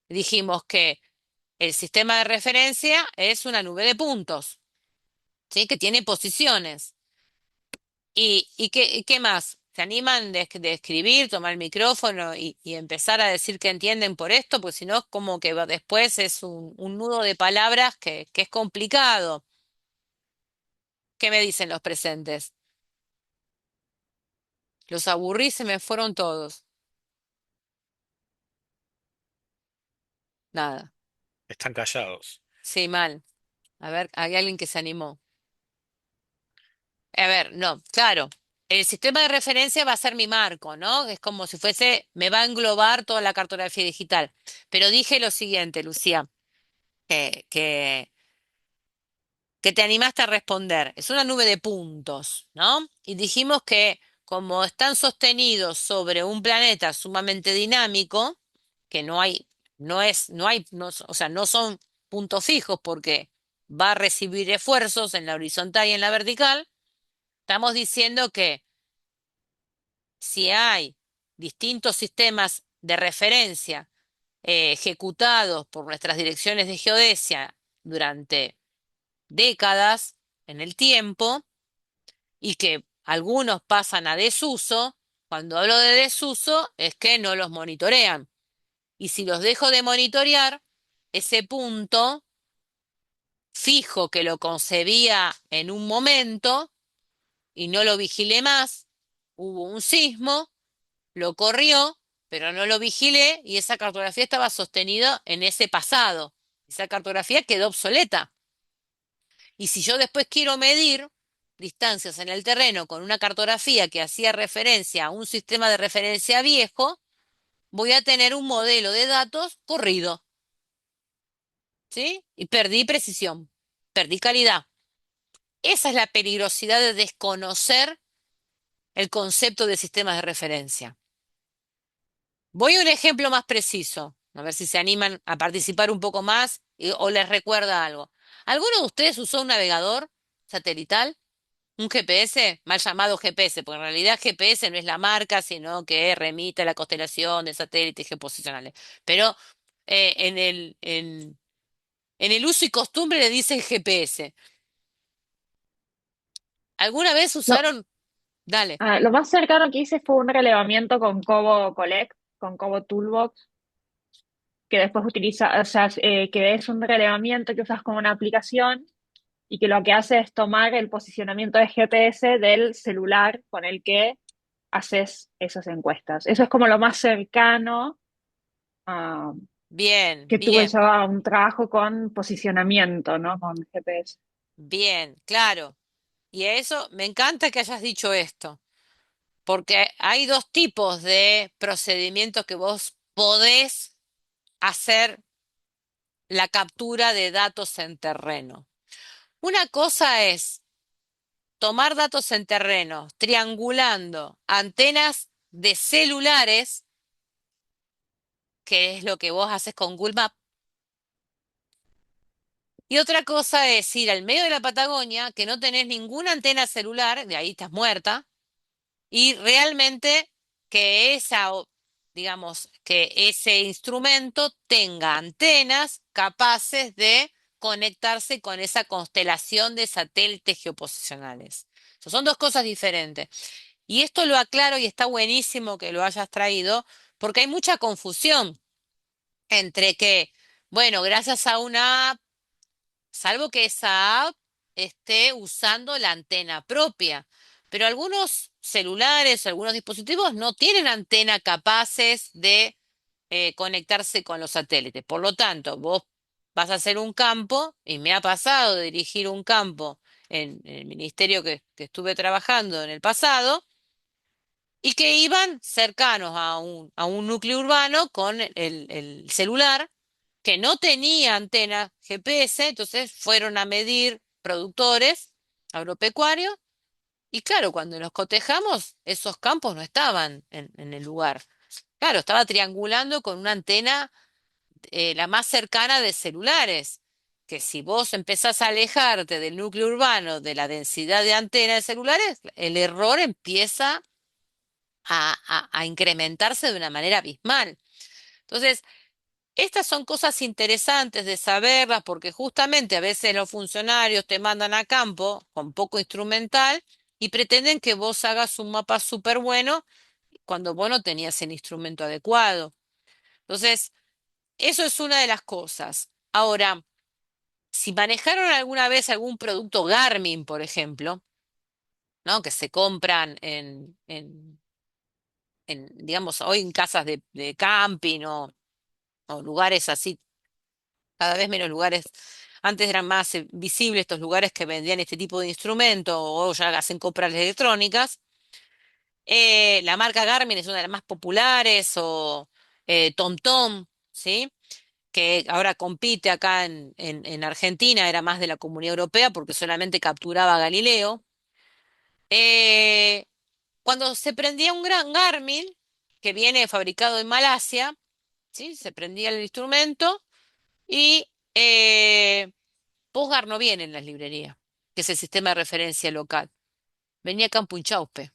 Dijimos que el sistema de referencia es una nube de puntos, ¿sí? Que tiene posiciones. ¿Y qué más? ¿Se animan de escribir, tomar el micrófono y empezar a decir que entienden por esto? Pues si no, es como que después es un nudo de palabras que es complicado. ¿Qué me dicen los presentes? Los aburrí, se me fueron todos. Nada.
Están callados.
Sí, mal. A ver, hay alguien que se animó. A ver, no, claro. El sistema de referencia va a ser mi marco, ¿no? Es como si fuese, me va a englobar toda la cartografía digital. Pero dije lo siguiente, Lucía, que, que, que te animaste a responder. Es una nube de puntos, ¿no? Y dijimos que como están sostenidos sobre un planeta sumamente dinámico, que no hay, no hay, o sea, no son puntos fijos porque va a recibir esfuerzos en la horizontal y en la vertical, estamos diciendo que si hay distintos sistemas de referencia ejecutados por nuestras direcciones de geodesia durante décadas en el tiempo y que algunos pasan a desuso, cuando hablo de desuso es que no los monitorean. Y si los dejo de monitorear, ese punto fijo que lo concebía en un momento y no lo vigilé más, hubo un sismo, lo corrió, pero no lo vigilé y esa cartografía estaba sostenida en ese pasado. Esa cartografía quedó obsoleta. Y si yo después quiero medir distancias en el terreno con una cartografía que hacía referencia a un sistema de referencia viejo, voy a tener un modelo de datos corrido, ¿sí? Y perdí precisión, perdí calidad. Esa es la peligrosidad de desconocer el concepto de sistemas de referencia. Voy a un ejemplo más preciso, a ver si se animan a participar un poco más o les recuerda algo. ¿Alguno de ustedes usó un navegador satelital? Un GPS, mal llamado GPS, porque en realidad GPS no es la marca, sino que remite a la constelación de satélites geoposicionales. Pero en el uso y costumbre le dicen GPS. ¿Alguna vez
Lo,
usaron? Dale.
lo más cercano que hice fue un relevamiento con Cobo Collect, con Cobo Toolbox, que después utiliza, o sea, que es un relevamiento que usas como una aplicación y que lo que hace es tomar el posicionamiento de GPS del celular con el que haces esas encuestas. Eso es como lo más cercano ah,
Bien,
que tuve
bien,
yo a un trabajo con posicionamiento, ¿no? Con GPS.
bien, claro. Y a eso me encanta que hayas dicho esto, porque hay dos tipos de procedimientos que vos podés hacer la captura de datos en terreno. Una cosa es tomar datos en terreno, triangulando antenas de celulares, que es lo que vos haces con Google Maps. Y otra cosa es ir al medio de la Patagonia, que no tenés ninguna antena celular, de ahí estás muerta, y realmente que digamos, que ese instrumento tenga antenas capaces de conectarse con esa constelación de satélites geoposicionales. Son dos cosas diferentes. Y esto lo aclaro y está buenísimo que lo hayas traído, porque hay mucha confusión entre que, bueno, gracias a una app, salvo que esa app esté usando la antena propia. Pero algunos celulares, algunos dispositivos no tienen antena capaces de conectarse con los satélites. Por lo tanto, vos vas a hacer un campo, y me ha pasado de dirigir un campo en el ministerio que estuve trabajando en el pasado, y que iban cercanos a un núcleo urbano con el celular que no tenía antena GPS, entonces fueron a medir productores agropecuarios y claro, cuando nos cotejamos, esos campos no estaban en el lugar. Claro, estaba triangulando con una antena la más cercana de celulares, que si vos empezás a alejarte del núcleo urbano, de la densidad de antena de celulares, el error empieza a incrementarse de una manera abismal. Entonces, estas son cosas interesantes de saberlas porque justamente a veces los funcionarios te mandan a campo con poco instrumental y pretenden que vos hagas un mapa súper bueno cuando vos no tenías el instrumento adecuado. Entonces, eso es una de las cosas. Ahora, si manejaron alguna vez algún producto Garmin, por ejemplo, ¿no? Que se compran digamos, hoy en casas de camping o lugares así, cada vez menos lugares. Antes eran más visibles estos lugares que vendían este tipo de instrumentos o ya hacen compras electrónicas. La marca Garmin es una de las más populares o TomTom, ¿sí? Que ahora compite acá en Argentina, era más de la Comunidad Europea porque solamente capturaba a Galileo. Eh, Cuando se prendía un gran Garmin, que viene fabricado en Malasia, ¿sí? Se prendía el instrumento y Postgar no viene en las librerías, que es el sistema de referencia local. Venía acá en Punchaupe.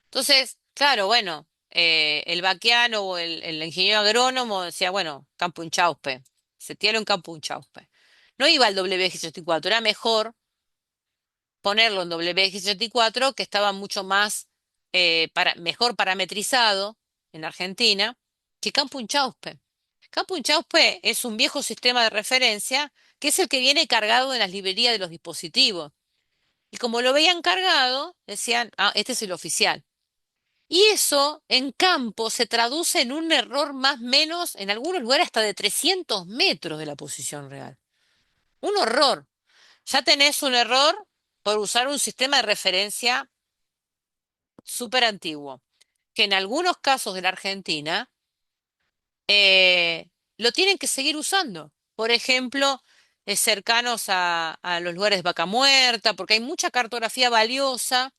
Entonces, claro, bueno, el vaquiano o el ingeniero agrónomo decía, bueno, Campo Inchauspe, setealo en Campo Inchauspe. No iba al WX84, era mejor ponerlo en WX84, que estaba mucho más, mejor parametrizado en Argentina, que Campo Inchauspe. Campo Inchauspe es un viejo sistema de referencia que es el que viene cargado en las librerías de los dispositivos. Y como lo veían cargado, decían, ah, este es el oficial. Y eso en campo se traduce en un error más o menos, en algunos lugares hasta de 300 metros de la posición real. Un horror. Ya tenés un error por usar un sistema de referencia súper antiguo, que en algunos casos de la Argentina lo tienen que seguir usando. Por ejemplo, cercanos a los lugares de vaca muerta, porque hay mucha cartografía valiosa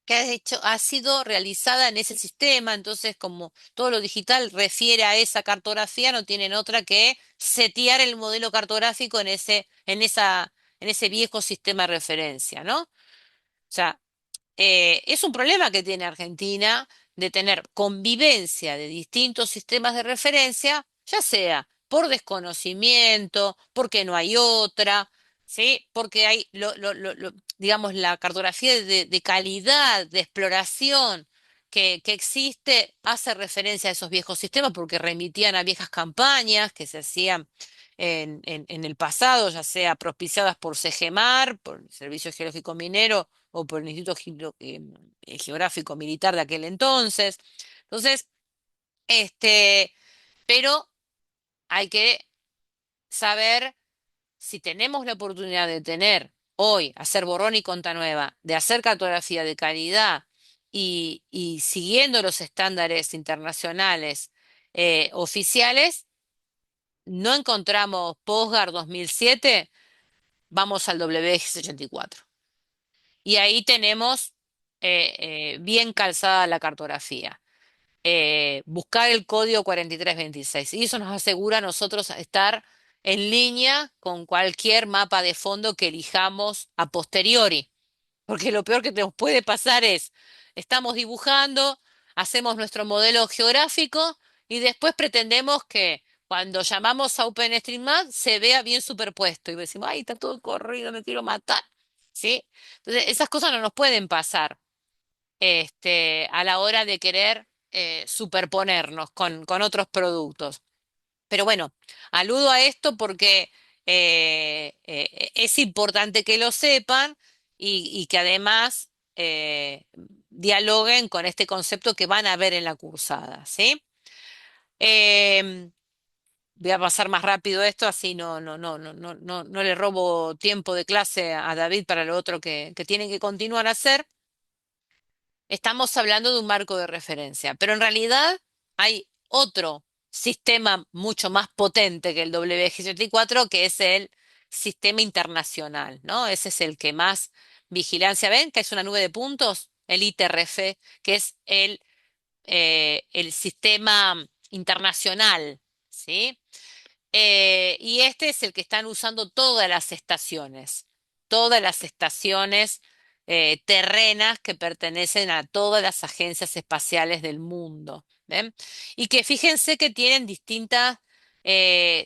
que ha sido realizada en ese sistema, entonces como todo lo digital refiere a esa cartografía, no tienen otra que setear el modelo cartográfico en ese viejo sistema de referencia, ¿no? O sea, es un problema que tiene Argentina de tener convivencia de distintos sistemas de referencia, ya sea por desconocimiento, porque no hay otra, ¿sí? Porque hay, digamos, la cartografía de calidad, de exploración que existe, hace referencia a esos viejos sistemas porque remitían a viejas campañas que se hacían en el pasado, ya sea propiciadas por SEGEMAR, por el Servicio Geológico Minero, o por el Instituto Geográfico Militar de aquel entonces. Entonces, este, pero hay que saber si tenemos la oportunidad de tener hoy, hacer borrón y cuenta nueva, de hacer cartografía de calidad y siguiendo los estándares internacionales oficiales, no encontramos Postgar 2007, vamos al WX84. Y ahí tenemos bien calzada la cartografía. Buscar el código 4326. Y eso nos asegura a nosotros estar en línea con cualquier mapa de fondo que elijamos a posteriori. Porque lo peor que nos puede pasar es, estamos dibujando, hacemos nuestro modelo geográfico y después pretendemos que cuando llamamos a OpenStreetMap se vea bien superpuesto y decimos, ay, está todo corrido, me quiero matar. ¿Sí? Entonces, esas cosas no nos pueden pasar a la hora de querer superponernos con otros productos. Pero bueno, aludo a esto porque es importante que lo sepan y que además dialoguen con este concepto que van a ver en la cursada, ¿sí? Em, Voy a pasar más rápido esto, así no le robo tiempo de clase a David para lo otro que tienen que continuar a hacer. Estamos hablando de un marco de referencia, pero en realidad hay otro sistema mucho más potente que el WX84, que es el sistema internacional, ¿no? Ese es el que más vigilancia ven, que es una nube de puntos, el ITRF, que es el sistema internacional, ¿sí? Y este es el que están usando todas las estaciones terrenas que pertenecen a todas las agencias espaciales del mundo. ¿Ven? Y que fíjense que tienen distintos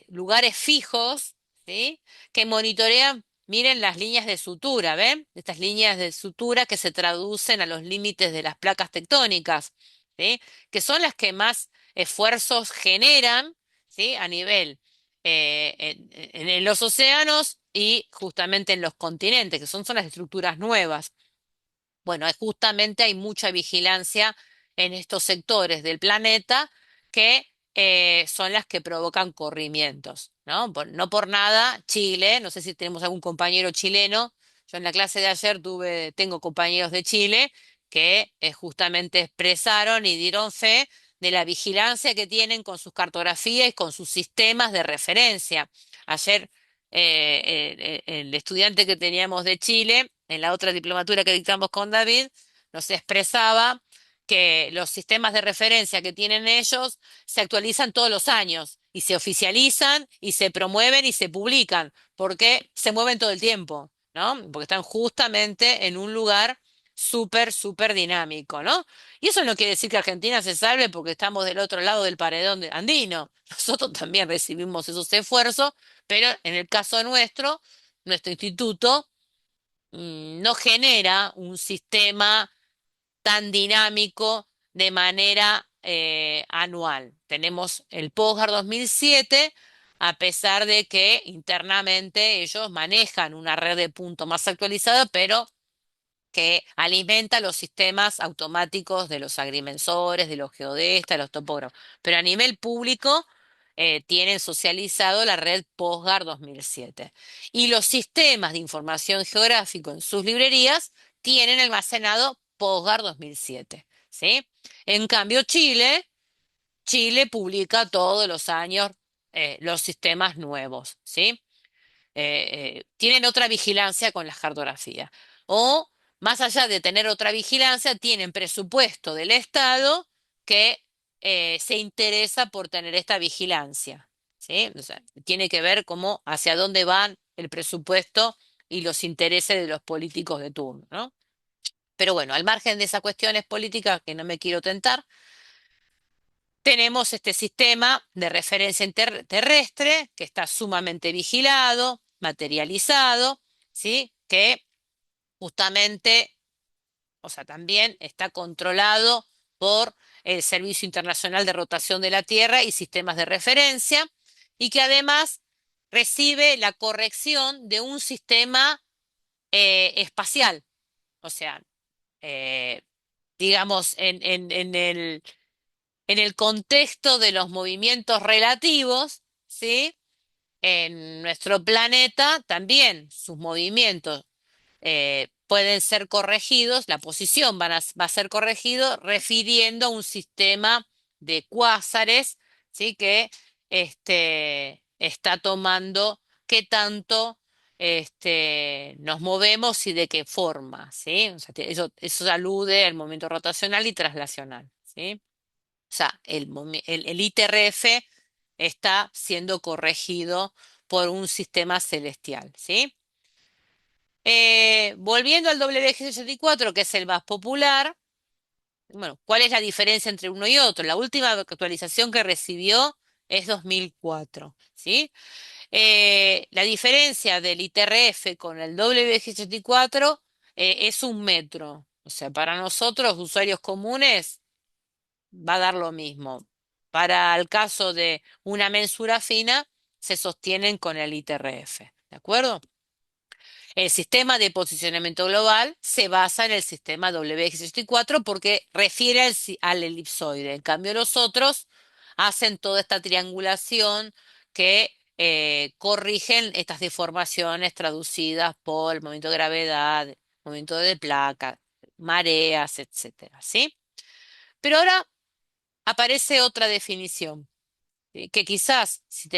lugares fijos, ¿sí? Que monitorean miren las líneas de sutura, ¿ven? Estas líneas de sutura que se traducen a los límites de las placas tectónicas, ¿sí? Que son las que más esfuerzos generan, ¿sí? A nivel en los océanos y justamente en los continentes, que son las estructuras nuevas. Bueno, justamente hay mucha vigilancia en estos sectores del planeta que son las que provocan corrimientos, ¿no? No por nada, Chile, no sé si tenemos algún compañero chileno, yo en la clase de ayer tengo compañeros de Chile que justamente expresaron y dieron fe de la vigilancia que tienen con sus cartografías y con sus sistemas de referencia. Ayer el estudiante que teníamos de Chile, en la otra diplomatura que dictamos con David, nos expresaba que los sistemas de referencia que tienen ellos se actualizan todos los años y se oficializan y se promueven y se publican, porque se mueven todo el tiempo, ¿no? Porque están justamente en un lugar súper, súper dinámico, ¿no? Y eso no quiere decir que Argentina se salve porque estamos del otro lado del paredón andino. Nosotros también recibimos esos esfuerzos, pero en el caso nuestro, nuestro instituto no genera un sistema tan dinámico de manera anual. Tenemos el POSGAR 2007, a pesar de que internamente ellos manejan una red de puntos más actualizada, pero que alimenta los sistemas automáticos de los agrimensores, de los geodestas, de los topógrafos. Pero a nivel público tienen socializado la red POSGAR 2007. Y los sistemas de información geográfico en sus librerías tienen almacenado POSGAR 2007. ¿Sí? En cambio, Chile publica todos los años los sistemas nuevos. ¿Sí? Tienen otra vigilancia con las cartografías. O, más allá de tener otra vigilancia, tienen presupuesto del Estado que se interesa por tener esta vigilancia. ¿Sí? O sea, tiene que ver cómo hacia dónde van el presupuesto y los intereses de los políticos de turno, ¿no? Pero bueno, al margen de esas cuestiones políticas que no me quiero tentar, tenemos este sistema de referencia terrestre que está sumamente vigilado, materializado, ¿sí? Que justamente, o sea, también está controlado por el Servicio Internacional de Rotación de la Tierra y sistemas de referencia, y que además recibe la corrección de un sistema espacial, o sea, eh, digamos, en el contexto de los movimientos relativos, ¿sí? En nuestro planeta también sus movimientos pueden ser corregidos, la posición va a ser corregido refiriendo a un sistema de cuásares, ¿sí? Que está tomando qué tanto nos movemos y de qué forma, ¿sí? O sea, eso alude al movimiento rotacional y traslacional, ¿sí? O sea, el ITRF está siendo corregido por un sistema celestial, ¿sí? Volviendo al WG64, que es el más popular, bueno, ¿cuál es la diferencia entre uno y otro? La última actualización que recibió es 2004, ¿sí? La diferencia del ITRF con el WG64 es 1 metro. O sea, para nosotros, usuarios comunes, va a dar lo mismo. Para el caso de una mensura fina, se sostienen con el ITRF, ¿de acuerdo? El sistema de posicionamiento global se basa en el sistema WX64 porque refiere al elipsoide. En cambio, los otros hacen toda esta triangulación que corrigen estas deformaciones traducidas por el movimiento de gravedad, movimiento de placa, mareas, etcétera, ¿sí? Pero ahora aparece otra definición, que quizás si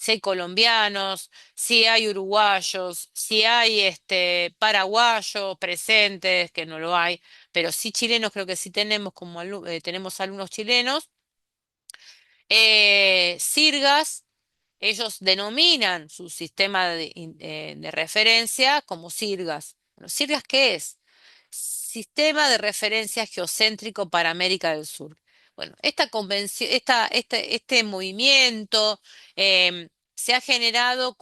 hay colombianos, si hay uruguayos, si hay paraguayos presentes, que no lo hay, pero sí chilenos, creo que sí tenemos tenemos alumnos chilenos, Sirgas, ellos denominan su sistema de referencia como Sirgas. Bueno, ¿Sirgas qué es? Sistema de referencia geocéntrico para América del Sur. Bueno, esta convención, este movimiento se ha generado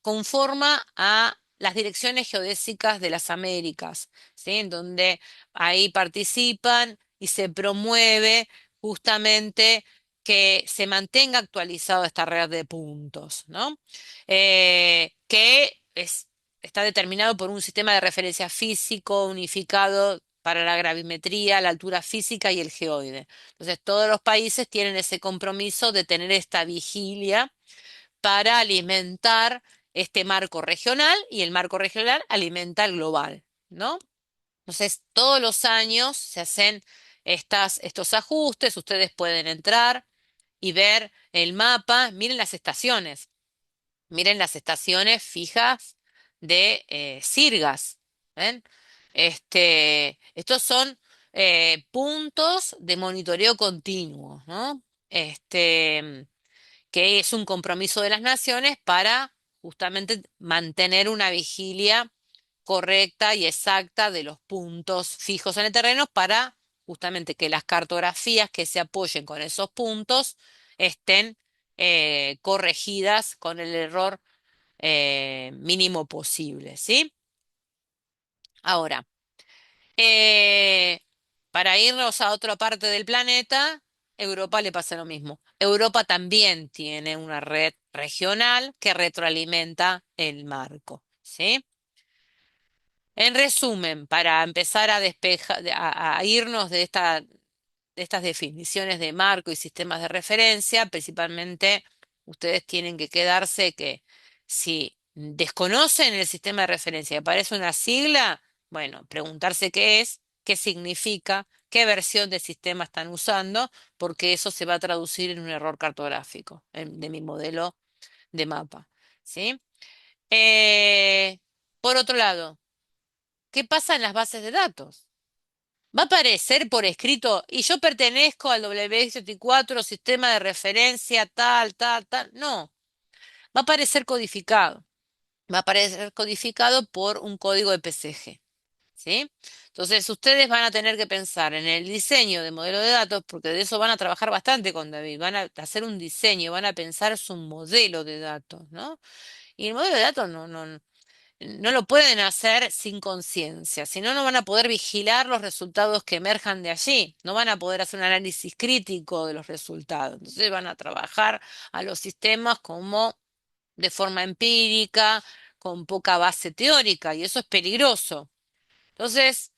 conforma a las direcciones geodésicas de las Américas, ¿sí? En donde ahí participan y se promueve justamente que se mantenga actualizada esta red de puntos, ¿no? Está determinado por un sistema de referencia físico unificado para la gravimetría, la altura física y el geoide. Entonces, todos los países tienen ese compromiso de tener esta vigilia para alimentar este marco regional y el marco regional alimenta el global, ¿no? Entonces, todos los años se hacen estos ajustes, ustedes pueden entrar y ver el mapa, miren las estaciones fijas de Sirgas, ¿ven? Estos son puntos de monitoreo continuo, ¿no? Que es un compromiso de las naciones para justamente mantener una vigilia correcta y exacta de los puntos fijos en el terreno para justamente que las cartografías que se apoyen con esos puntos estén corregidas con el error mínimo posible, ¿sí? Ahora, eh, para irnos a otra parte del planeta, Europa le pasa lo mismo. Europa también tiene una red regional que retroalimenta el marco, ¿sí? En resumen, para empezar a despejar, a irnos de estas definiciones de marco y sistemas de referencia, principalmente ustedes tienen que quedarse que si desconocen el sistema de referencia y aparece una sigla, bueno, preguntarse qué es, qué significa, qué versión de sistema están usando, porque eso se va a traducir en un error cartográfico de mi modelo de mapa, ¿sí? Eh, por otro lado, ¿qué pasa en las bases de datos? Va a aparecer por escrito y yo pertenezco al W74, sistema de referencia tal, tal, tal. No, va a aparecer codificado. Va a aparecer codificado por un código de PCG, ¿sí? Entonces ustedes van a tener que pensar en el diseño de modelo de datos, porque de eso van a trabajar bastante con David. Van a hacer un diseño, van a pensar su modelo de datos, ¿no? Y el modelo de datos no lo pueden hacer sin conciencia, si no, no van a poder vigilar los resultados que emerjan de allí, no van a poder hacer un análisis crítico de los resultados. Entonces van a trabajar a los sistemas como de forma empírica, con poca base teórica, y eso es peligroso. Entonces,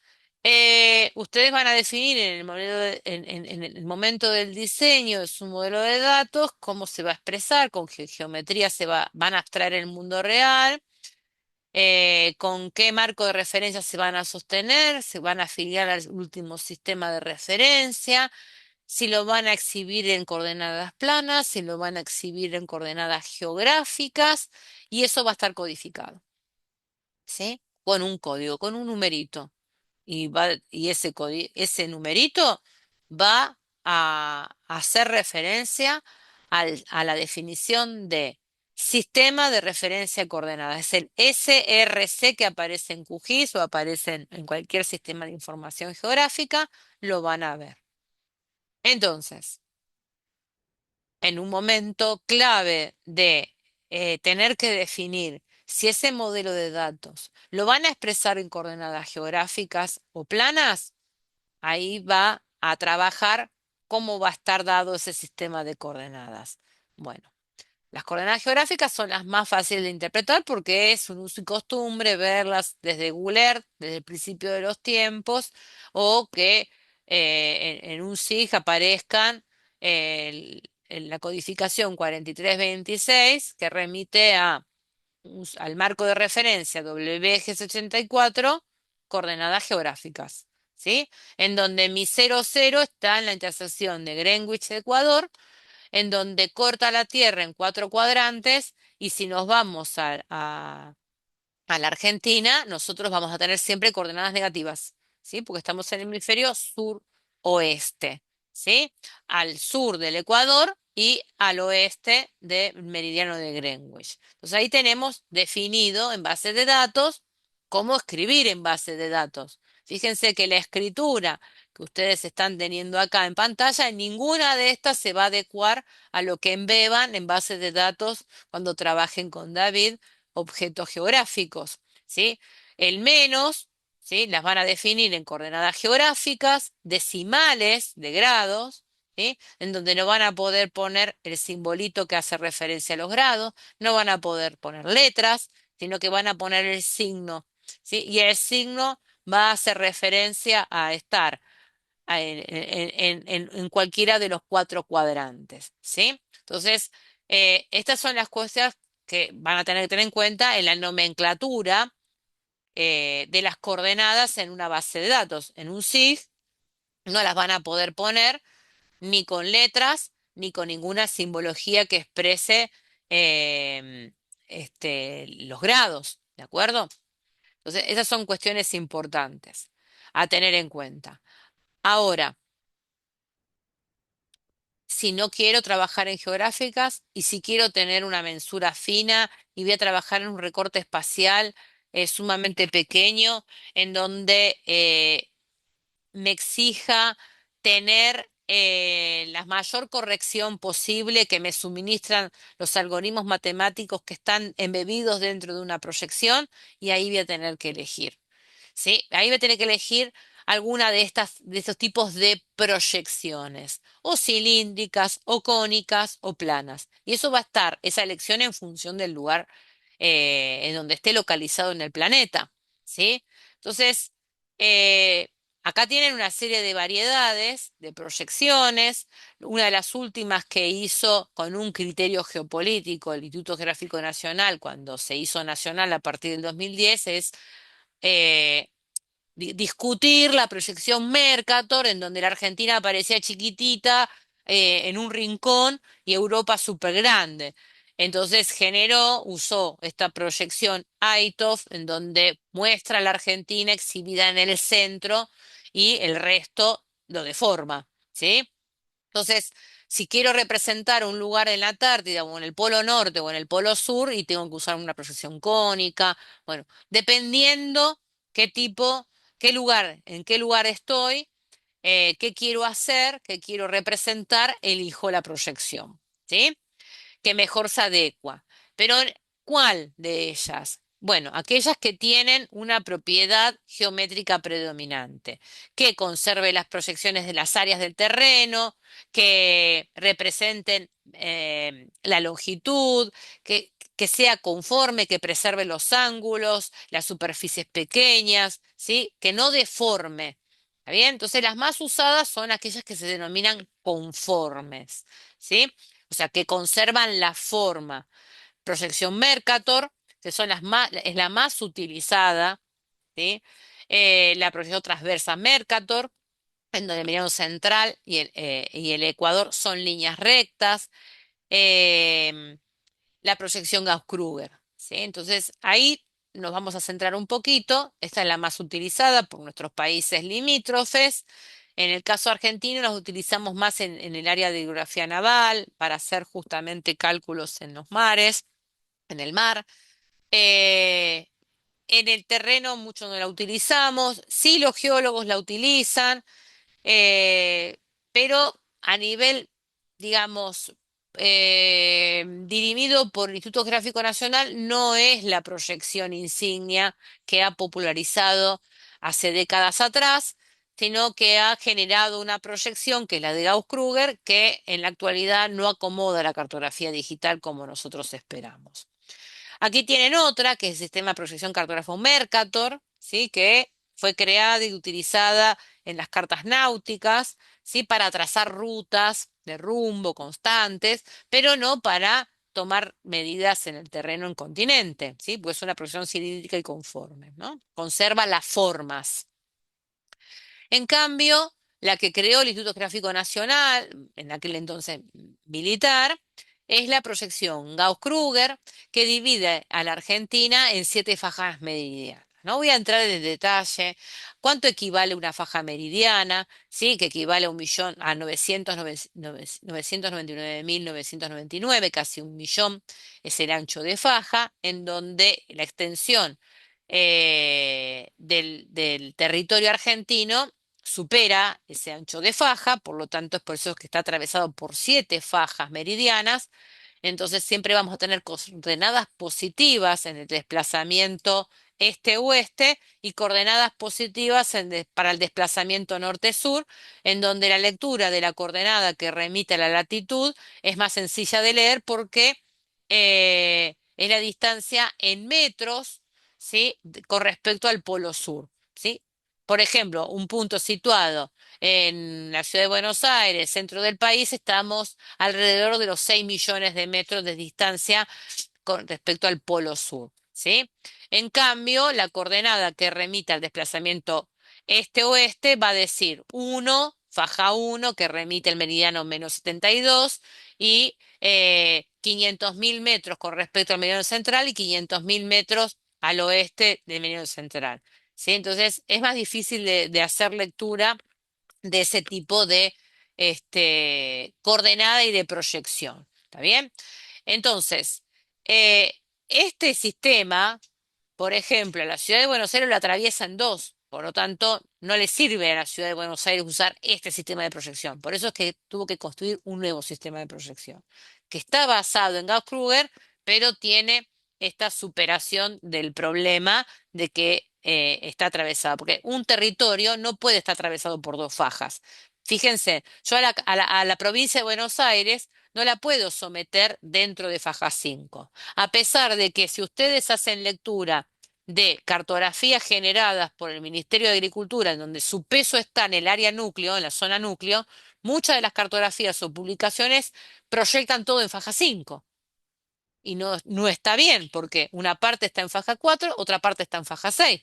ustedes van a definir en el en el momento del diseño de su modelo de datos cómo se va a expresar, con qué geometría van a abstraer el mundo real, con qué marco de referencia se van a sostener, se van a afiliar al último sistema de referencia, si lo van a exhibir en coordenadas planas, si lo van a exhibir en coordenadas geográficas, y eso va a estar codificado, ¿sí? Con un código, con un numerito. Y ese numerito va a hacer referencia a la definición de sistema de referencia de coordenadas. Es el SRC que aparece en QGIS o aparece en cualquier sistema de información geográfica, lo van a ver. Entonces, en un momento clave de tener que definir si ese modelo de datos lo van a expresar en coordenadas geográficas o planas, ahí va a trabajar cómo va a estar dado ese sistema de coordenadas. Bueno, las coordenadas geográficas son las más fáciles de interpretar porque es un uso y costumbre verlas desde Google Earth, desde el principio de los tiempos, o que en un SIG aparezcan en la codificación 4326, que remite al marco de referencia WGS84, coordenadas geográficas, ¿sí? En donde mi 00 está en la intersección de Greenwich, Ecuador, en donde corta la Tierra en 4 cuadrantes, y si nos vamos a la Argentina, nosotros vamos a tener siempre coordenadas negativas, ¿sí? Porque estamos en el hemisferio sur-oeste, ¿sí? Al sur del Ecuador y al oeste del meridiano de Greenwich. Entonces ahí tenemos definido en base de datos cómo escribir en base de datos. Fíjense que la escritura que ustedes están teniendo acá en pantalla, en ninguna de estas se va a adecuar a lo que embeban en base de datos cuando trabajen con David objetos geográficos, ¿sí? El menos, ¿sí? Las van a definir en coordenadas geográficas, decimales de grados, ¿sí? En donde no van a poder poner el simbolito que hace referencia a los grados, no van a poder poner letras, sino que van a poner el signo, ¿sí? Y el signo va a hacer referencia a estar en cualquiera de los cuatro cuadrantes, ¿sí? Entonces, estas son las cosas que van a tener que tener en cuenta en la nomenclatura de las coordenadas en una base de datos. En un SIG no las van a poder poner ni con letras ni con ninguna simbología que exprese los grados, ¿de acuerdo? Entonces, esas son cuestiones importantes a tener en cuenta. Ahora, si no quiero trabajar en geográficas y si quiero tener una mensura fina y voy a trabajar en un recorte espacial sumamente pequeño, en donde me exija tener la mayor corrección posible que me suministran los algoritmos matemáticos que están embebidos dentro de una proyección, y ahí voy a tener que elegir. ¿Sí? Ahí voy a tener que elegir alguna de estos tipos de proyecciones, o cilíndricas, o cónicas, o planas. Y eso va a estar, esa elección, en función del lugar en donde esté localizado en el planeta, ¿sí? Entonces, eh, acá tienen una serie de variedades de proyecciones. Una de las últimas que hizo con un criterio geopolítico el Instituto Geográfico Nacional, cuando se hizo nacional a partir del 2010, es eh, discutir la proyección Mercator, en donde la Argentina aparecía chiquitita en un rincón y Europa súper grande. Entonces usó esta proyección Aitov, en donde muestra a la Argentina exhibida en el centro y el resto lo deforma, ¿sí? Entonces, si quiero representar un lugar en la Antártida o en el Polo Norte o en el Polo Sur, y tengo que usar una proyección cónica, bueno, dependiendo qué tipo, en qué lugar estoy, qué quiero hacer, qué quiero representar, elijo la proyección, ¿sí? Que mejor se adecua. Pero, ¿cuál de ellas? Bueno, aquellas que tienen una propiedad geométrica predominante, que conserve las proyecciones de las áreas del terreno, que representen la longitud, que sea conforme, que preserve los ángulos, las superficies pequeñas, ¿sí? Que no deforme. ¿Está bien? Entonces, las más usadas son aquellas que se denominan conformes, ¿sí? O sea, que conservan la forma. Proyección Mercator, que es la más utilizada, ¿sí? La proyección transversa Mercator, en donde el meridiano central y el ecuador son líneas rectas. Em, la proyección Gauss-Kruger, ¿sí? Entonces, ahí nos vamos a centrar un poquito. Esta es la más utilizada por nuestros países limítrofes. En el caso argentino, los utilizamos más en el área de hidrografía naval para hacer justamente cálculos en los mares, en el mar. Eh, en el terreno mucho no la utilizamos. Sí, los geólogos la utilizan, eh, pero a nivel, digamos, dirimido por el Instituto Geográfico Nacional, no es la proyección insignia que ha popularizado hace décadas atrás, sino que ha generado una proyección, que es la de Gauss-Kruger, que en la actualidad no acomoda la cartografía digital como nosotros esperamos. Aquí tienen otra, que es el sistema de proyección cartógrafo Mercator, ¿sí? Que fue creada y utilizada en las cartas náuticas, ¿sí? Para trazar rutas de rumbo constantes, pero no para tomar medidas en el terreno en continente, ¿sí? Pues es una proyección cilíndrica y conforme, ¿no? Conserva las formas. En cambio, la que creó el Instituto Geográfico Nacional, en aquel entonces militar, es la proyección Gauss-Kruger, que divide a la Argentina en 7 fajas meridianas. No voy a entrar en detalle cuánto equivale una faja meridiana, ¿sí? Que equivale a 999.999, casi 1 millón, es el ancho de faja, en donde la extensión del territorio argentino supera ese ancho de faja. Por lo tanto es por eso que está atravesado por 7 fajas meridianas, Entonces siempre vamos a tener coordenadas positivas en el desplazamiento este-oeste y coordenadas positivas para el desplazamiento norte-sur, en donde la lectura de la coordenada que remite a la latitud es más sencilla de leer porque es la distancia en metros, ¿sí? Con respecto al polo sur, ¿sí? Por ejemplo, un punto situado en la ciudad de Buenos Aires, centro del país, estamos alrededor de los 6 millones de metros de distancia con respecto al polo sur, ¿sí? En cambio, la coordenada que remite al desplazamiento este-oeste va a decir 1, faja 1, que remite el meridiano -72, y 500.000 metros con respecto al meridiano central y 500.000 metros al oeste del meridiano central, ¿sí? Entonces, es más difícil de hacer lectura de ese tipo de coordenada y de proyección. ¿Está bien? Entonces, eh, este sistema, por ejemplo, la ciudad de Buenos Aires lo atraviesa en dos, por lo tanto, no le sirve a la ciudad de Buenos Aires usar este sistema de proyección. Por eso es que tuvo que construir un nuevo sistema de proyección, que está basado en Gauss-Kruger, pero tiene esta superación del problema de que está atravesado, porque un territorio no puede estar atravesado por dos fajas. Fíjense, yo a la provincia de Buenos Aires no la puedo someter dentro de faja 5, a pesar de que si ustedes hacen lectura de cartografías generadas por el Ministerio de Agricultura, en donde su peso está en el área núcleo, en la zona núcleo, muchas de las cartografías o publicaciones proyectan todo en faja 5. Y no está bien, porque una parte está en faja 4, otra parte está en faja 6.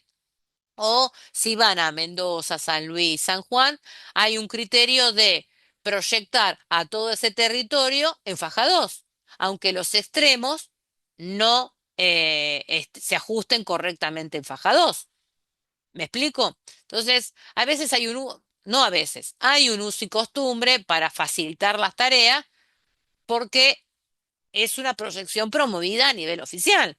O si van a Mendoza, San Luis, San Juan, hay un criterio de proyectar a todo ese territorio en faja 2, aunque los extremos no se ajusten correctamente en faja 2. ¿Me explico? Entonces, a veces no a veces, hay un uso y costumbre para facilitar las tareas porque es una proyección promovida a nivel oficial.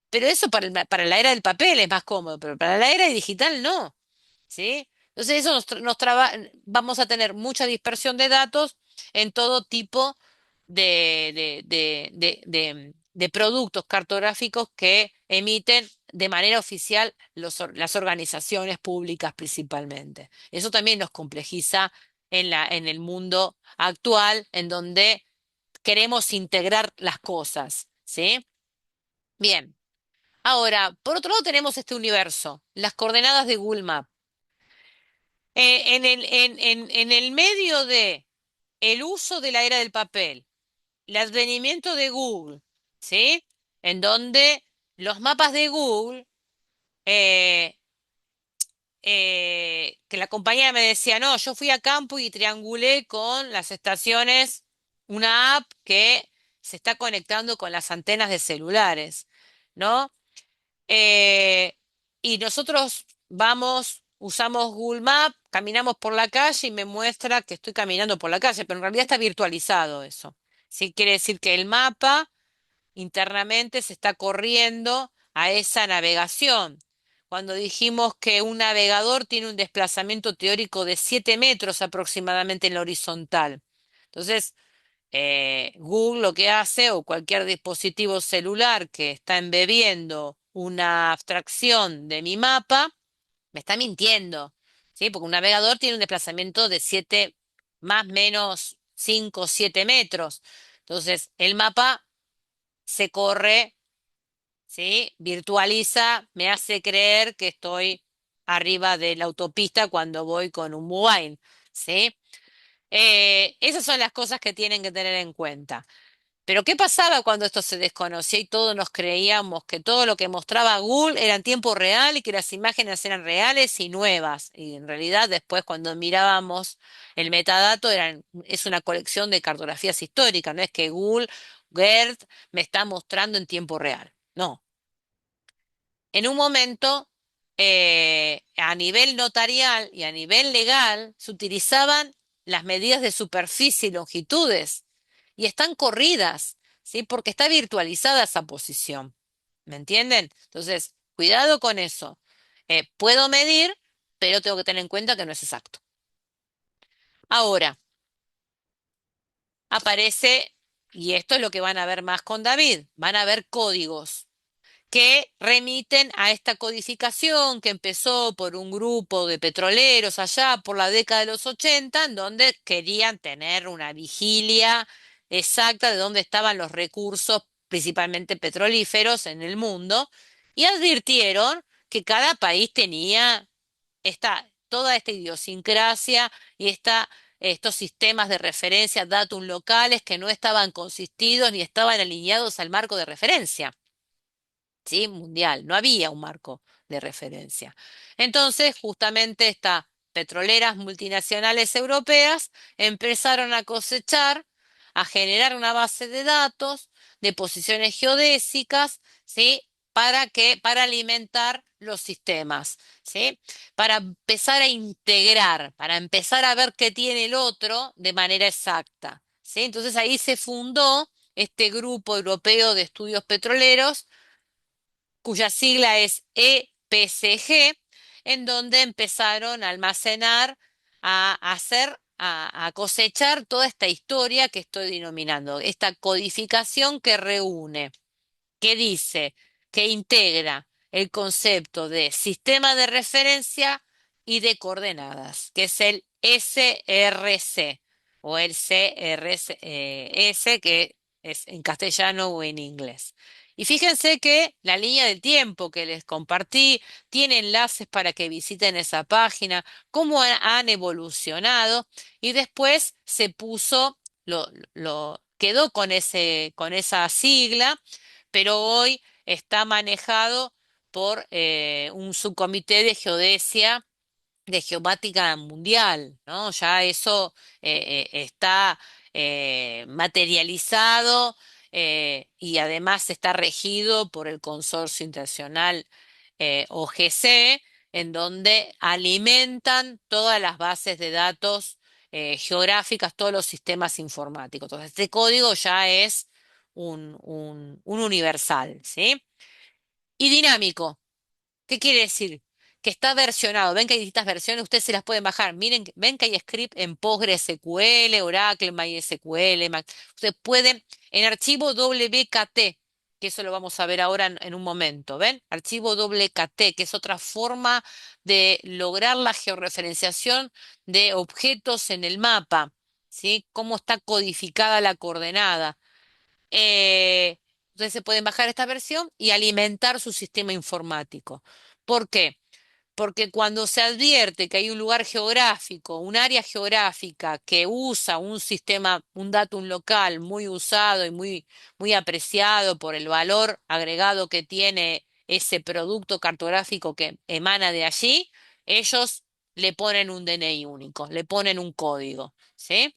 Pero eso para la era del papel es más cómodo, pero para la era digital no. ¿Sí? Entonces eso vamos a tener mucha dispersión de datos en todo tipo de productos cartográficos que emiten de manera oficial las organizaciones públicas principalmente. Eso también nos complejiza en el mundo actual, en donde queremos integrar las cosas, ¿sí? Bien. Ahora, por otro lado tenemos este universo, las coordenadas de Google Maps. En el medio de el uso de la era del papel, el advenimiento de Google, ¿sí? En donde los mapas de Google, eh, que la compañía me decía, no, yo fui a campo y triangulé con las estaciones, una app que se está conectando con las antenas de celulares, ¿no? Eh, y nosotros usamos Google Maps, caminamos por la calle y me muestra que estoy caminando por la calle, pero en realidad está virtualizado eso. Sí, quiere decir que el mapa internamente se está corriendo a esa navegación. Cuando dijimos que un navegador tiene un desplazamiento teórico de 7 metros aproximadamente en la horizontal. Entonces, Google lo que hace, o cualquier dispositivo celular que está embebiendo una abstracción de mi mapa, me está mintiendo, ¿sí? Porque un navegador tiene un desplazamiento de 7 más menos 5 o 7 metros. Entonces, el mapa se corre, ¿sí? Virtualiza, me hace creer que estoy arriba de la autopista cuando voy con un mobile, ¿sí? Esas son las cosas que tienen que tener en cuenta. Pero ¿qué pasaba cuando esto se desconocía y todos nos creíamos que todo lo que mostraba Google era en tiempo real y que las imágenes eran reales y nuevas? Y en realidad después cuando mirábamos el metadato es una colección de cartografías históricas, no es que Earth me está mostrando en tiempo real. No. En un momento, a nivel notarial y a nivel legal, se utilizaban las medidas de superficie y longitudes y están corridas, ¿sí? Porque está virtualizada esa posición. ¿Me entienden? Entonces, cuidado con eso. Puedo medir, pero tengo que tener en cuenta que no es exacto. Ahora, aparece y esto es lo que van a ver más con David, van a ver códigos que remiten a esta codificación que empezó por un grupo de petroleros allá por la década de los 80, en donde querían tener una vigilia exacta de dónde estaban los recursos, principalmente petrolíferos, en el mundo, y advirtieron que cada país tenía toda esta idiosincrasia y estos sistemas de referencia, datum locales, que no estaban consistidos ni estaban alineados al marco de referencia. ¿Sí? Mundial, no había un marco de referencia. Entonces, justamente estas petroleras multinacionales europeas empezaron a cosechar, a generar una base de datos de posiciones geodésicas, ¿sí? Para alimentar los sistemas, ¿sí? Para empezar a integrar, para empezar a ver qué tiene el otro de manera exacta, ¿sí? Entonces ahí se fundó este grupo europeo de estudios petroleros, cuya sigla es EPCG, en donde empezaron a almacenar, a hacer, a cosechar toda esta historia que estoy denominando, esta codificación que reúne, que dice, que integra el concepto de sistema de referencia y de coordenadas, que es el SRC o el CRS, que es en castellano o en inglés. Y fíjense que la línea del tiempo que les compartí tiene enlaces para que visiten esa página, cómo han evolucionado y después se puso, quedó con esa sigla, pero hoy está manejado por un subcomité de geodesia, de geomática mundial, ¿no? Ya eso está materializado, y además está regido por el Consorcio Internacional OGC, en donde alimentan todas las bases de datos geográficas, todos los sistemas informáticos. Entonces, este código ya es un universal, ¿sí? Y dinámico. ¿Qué quiere decir? Que está versionado. Ven que hay distintas versiones, ustedes se las pueden bajar. Miren, ven que hay script en PostgreSQL, Oracle, MySQL. Ustedes pueden, en archivo WKT, que eso lo vamos a ver ahora en un momento, ¿ven? Archivo WKT, que es otra forma de lograr la georreferenciación de objetos en el mapa, ¿sí? Cómo está codificada la coordenada. Eh, Entonces se pueden bajar esta versión y alimentar su sistema informático. ¿Por qué? Porque cuando se advierte que hay un lugar geográfico, un área geográfica que usa un sistema, un datum local muy usado y muy apreciado por el valor agregado que tiene ese producto cartográfico que emana de allí, ellos le ponen un DNI único, le ponen un código, ¿sí?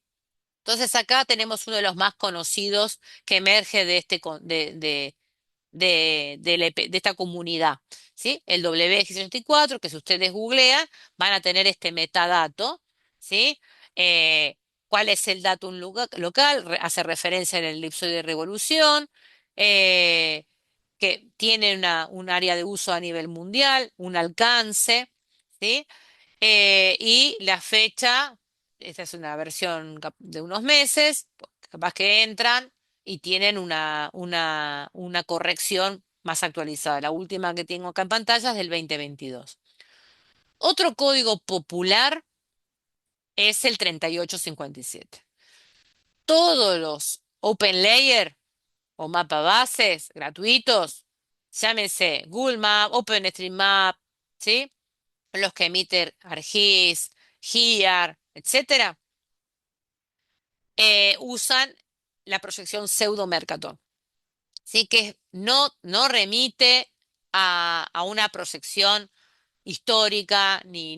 Entonces acá tenemos uno de los más conocidos que emerge de esta comunidad, ¿sí? El WX64, que si ustedes googlean, van a tener este metadato, ¿sí? Eh, ¿Cuál es el datum local? Hace referencia al elipsoide de revolución, eh, que tiene un área de uso a nivel mundial, un alcance, ¿sí? Y la fecha, esta es una versión de unos meses, capaz que entran y tienen una corrección más actualizada. La última que tengo acá en pantalla es del 2022. Otro código popular es el 3857. Todos los OpenLayer o mapa bases gratuitos, llámense Google Maps, OpenStreetMap, ¿sí? Los que emiten ArcGIS, GIAR, etcétera, usan la proyección pseudo-Mercator. ¿Sí? Que no remite a una proyección histórica ni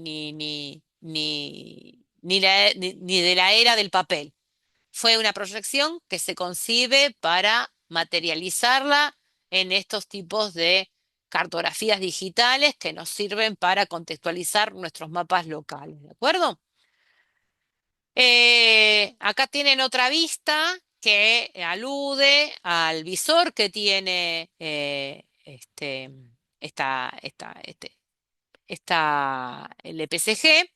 de la era del papel. Fue una proyección que se concibe para materializarla en estos tipos de cartografías digitales que nos sirven para contextualizar nuestros mapas locales, ¿de acuerdo? Acá tienen otra vista que alude al visor que tiene el EPCG,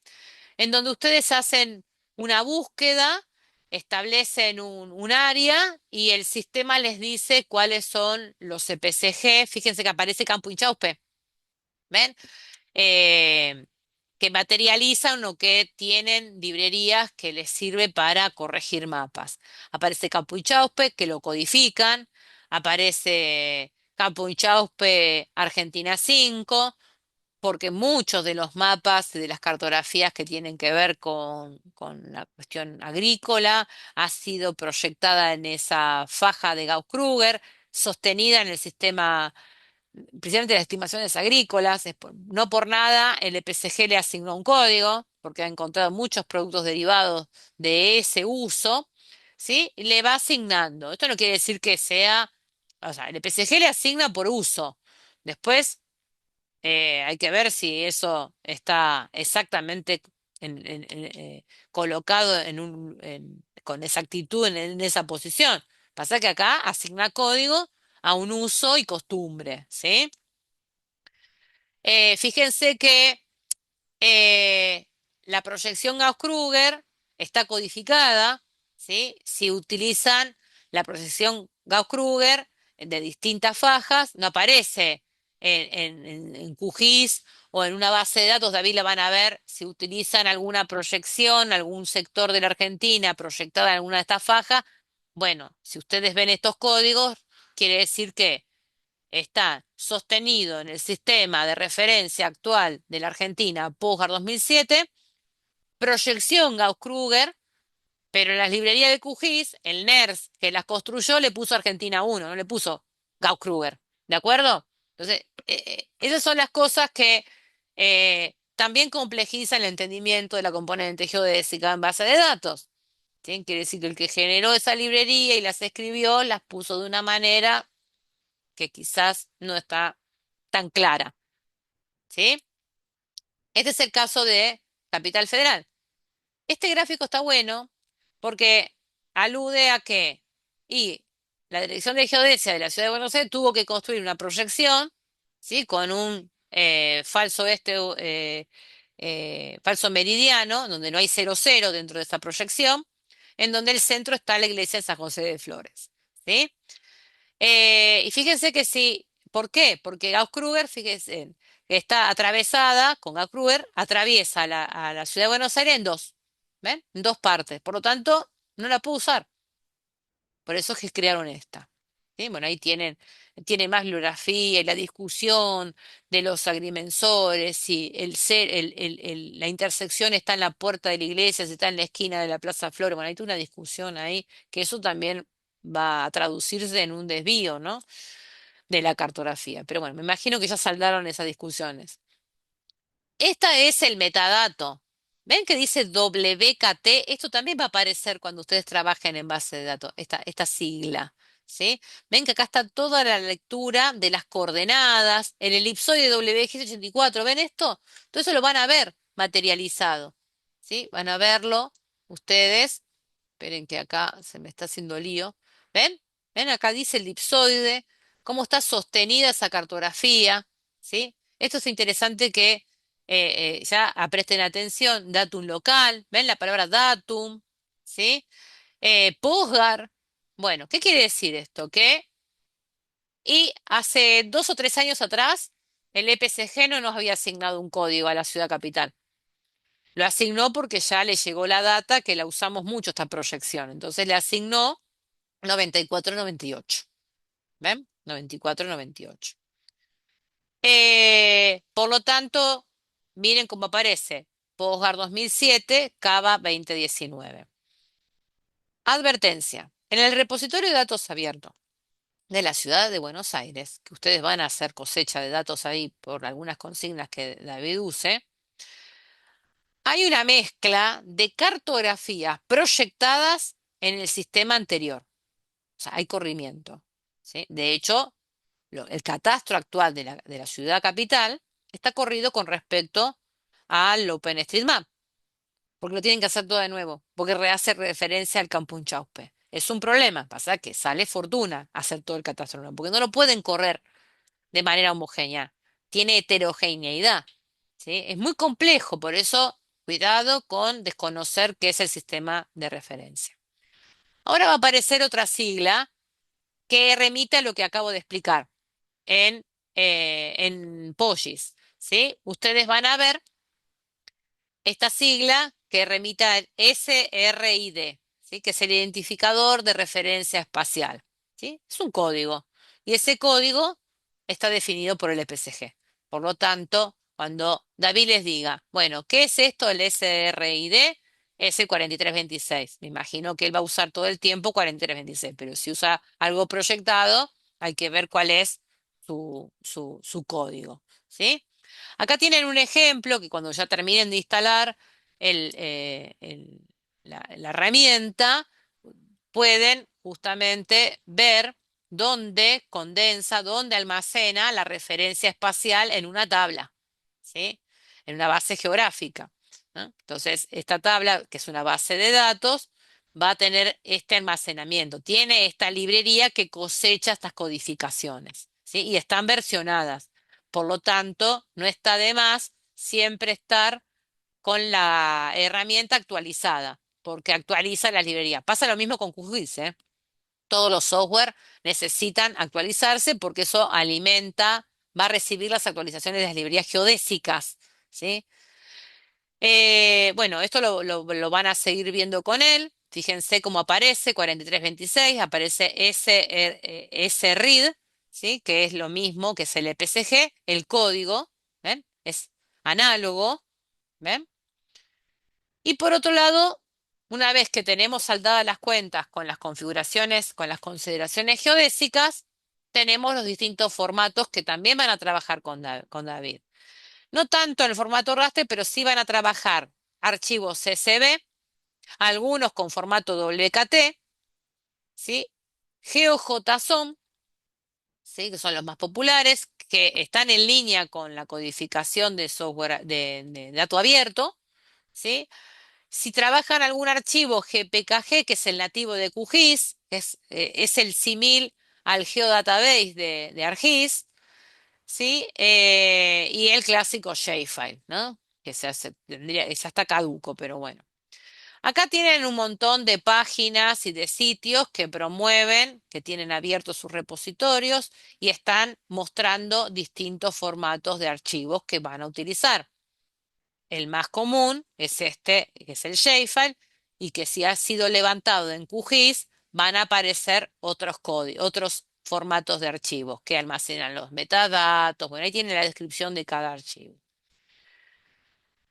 en donde ustedes hacen una búsqueda establecen un área y el sistema les dice cuáles son los CPCG. Fíjense que aparece Campo Inchauspe. ¿Ven? Eh, que materializan o que tienen librerías que les sirve para corregir mapas. Aparece Campo Inchauspe, que lo codifican. Aparece Campo Inchauspe Argentina 5 porque muchos de los mapas, de las cartografías que tienen que ver con la cuestión agrícola, ha sido proyectada en esa faja de Gauss-Kruger, sostenida en el sistema, precisamente las estimaciones agrícolas. No por nada el EPCG le asignó un código, porque ha encontrado muchos productos derivados de ese uso, ¿sí? Y le va asignando. Esto no quiere decir que sea, o sea, el EPCG le asigna por uso. Después hay que ver si eso está exactamente colocado con exactitud en esa posición. Pasa que acá asigna código a un uso y costumbre, ¿sí? Fíjense que eh, la proyección Gauss-Kruger está codificada, ¿sí? Si utilizan la proyección Gauss-Kruger de distintas fajas, no aparece en QGIS o en una base de datos, David la van a ver si utilizan alguna proyección, algún sector de la Argentina proyectada en alguna de estas fajas. Bueno, si ustedes ven estos códigos, quiere decir que está sostenido en el sistema de referencia actual de la Argentina POSGAR 2007, proyección Gauss-Kruger, pero en las librerías de QGIS, el NERS que las construyó le puso Argentina 1, no le puso Gauss-Kruger, ¿de acuerdo? Entonces, esas son las cosas que también complejizan el entendimiento de la componente geodésica en base de datos. ¿Sí? Quiere decir que el que generó esa librería y las escribió, las puso de una manera que quizás no está tan clara, ¿sí? Este es el caso de Capital Federal. Este gráfico está bueno porque alude a que y la Dirección de Geodesia de la Ciudad de Buenos Aires tuvo que construir una proyección, ¿sí? Con un falso meridiano, donde no hay 0,0 dentro de esa proyección, en donde el centro está la iglesia de San José de Flores, ¿sí? Y fíjense que sí, ¿por qué? Porque Gauss-Kruger, fíjense, que está atravesada, con Gauss-Kruger, atraviesa a la ciudad de Buenos Aires en dos, ¿ven? En dos partes. Por lo tanto, no la puedo usar. Por eso es que crearon esta. ¿Sí? Bueno, ahí tiene más bibliografía y la discusión de los agrimensores, si la intersección está en la puerta de la iglesia, si está en la esquina de la Plaza Flores. Bueno, hay toda una discusión ahí, que eso también va a traducirse en un desvío, ¿no? De la cartografía. Pero bueno, me imagino que ya saldaron esas discusiones. Esta es el metadato. ¿Ven que dice WKT? Esto también va a aparecer cuando ustedes trabajen en base de datos, esta sigla. ¿Sí? Ven que acá está toda la lectura de las coordenadas, el elipsoide WX84. ¿Ven esto? Todo eso lo van a ver materializado. ¿Sí? Van a verlo ustedes. Esperen que acá se me está haciendo lío. ¿Ven? ¿Ven? Acá dice elipsoide, cómo está sostenida esa cartografía. ¿Sí? Esto es interesante que ya presten atención. Datum local. ¿Ven la palabra datum? ¿Sí? Postgar. Bueno, ¿qué quiere decir esto? Que y hace 2 o 3 años atrás, el EPCG no nos había asignado un código a la ciudad capital. Lo asignó porque ya le llegó la data que la usamos mucho esta proyección. Entonces le asignó 94-98. ¿Ven? 94-98. Por lo tanto, miren cómo aparece. POSGAR 2007, CAVA 2019. Advertencia. En el repositorio de datos abiertos de la ciudad de Buenos Aires, que ustedes van a hacer cosecha de datos ahí por algunas consignas que David use, hay una mezcla de cartografías proyectadas en el sistema anterior. O sea, hay corrimiento. ¿Sí? De hecho, el catastro actual de la ciudad capital está corrido con respecto al OpenStreetMap, porque lo tienen que hacer todo de nuevo, porque hace referencia al Campunchaupe. Es un problema, pasa que sale fortuna hacer todo el catastro nuevo, porque no lo pueden correr de manera homogénea, tiene heterogeneidad, ¿sí? Es muy complejo, por eso cuidado con desconocer qué es el sistema de referencia. Ahora va a aparecer otra sigla que remite a lo que acabo de explicar en POSIX, ¿sí? Ustedes van a ver esta sigla que remite al SRID, ¿sí? Que es el identificador de referencia espacial, ¿sí? Es un código y ese código está definido por el EPCG. Por lo tanto, cuando David les diga, bueno, ¿qué es esto del SRID? Es el 4326. Me imagino que él va a usar todo el tiempo 4326, pero si usa algo proyectado, hay que ver cuál es su código, ¿sí? Acá tienen un ejemplo que cuando ya terminen de instalar la herramienta, pueden justamente ver dónde condensa, dónde almacena la referencia espacial en una tabla, ¿sí? En una base geográfica, ¿no? Entonces, esta tabla, que es una base de datos, va a tener este almacenamiento. Tiene esta librería que cosecha estas codificaciones, ¿sí? Y están versionadas. Por lo tanto, no está de más siempre estar con la herramienta actualizada, porque actualiza la librería. Pasa lo mismo con QGIS, ¿eh? Todos los software necesitan actualizarse porque eso alimenta, va a recibir las actualizaciones de las librerías geodésicas, ¿sí? Bueno, esto lo van a seguir viendo con él. Fíjense cómo aparece 4326, aparece SRID, ¿sí? Que es lo mismo que es el EPCG, el código, ¿ven? Es análogo, ¿ven? Y por otro lado, una vez que tenemos saldadas las cuentas con las configuraciones, con las consideraciones geodésicas, tenemos los distintos formatos que también van a trabajar con David. No tanto en el formato raster, pero sí van a trabajar archivos CSV, algunos con formato WKT, ¿sí? GeoJSON, ¿sí? Que son los más populares, que están en línea con la codificación de software de dato abierto, ¿sí? Si trabajan algún archivo GPKG, que es el nativo de QGIS, es el símil al Geodatabase de ArcGIS, ¿sí? Y el clásico Shapefile, ¿no? Que ya está caduco, pero bueno. Acá tienen un montón de páginas y de sitios que promueven, que tienen abiertos sus repositorios y están mostrando distintos formatos de archivos que van a utilizar. El más común es este, que es el Shapefile, y que si ha sido levantado en QGIS, van a aparecer otros códigos, otros formatos de archivos que almacenan los metadatos. Bueno, ahí tiene la descripción de cada archivo.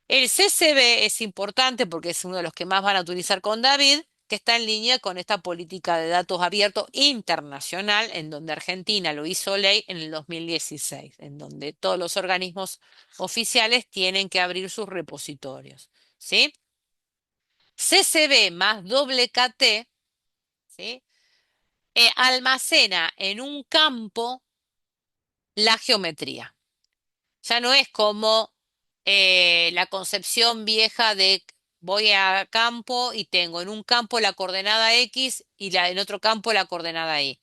El CSV es importante porque es uno de los que más van a utilizar con David, que está en línea con esta política de datos abiertos internacional, en donde Argentina lo hizo ley en el 2016, en donde todos los organismos oficiales tienen que abrir sus repositorios, ¿sí? CSV más WKT, ¿sí? Almacena en un campo la geometría. Ya no es como la concepción vieja de voy a campo y tengo en un campo la coordenada X y en otro campo la coordenada Y.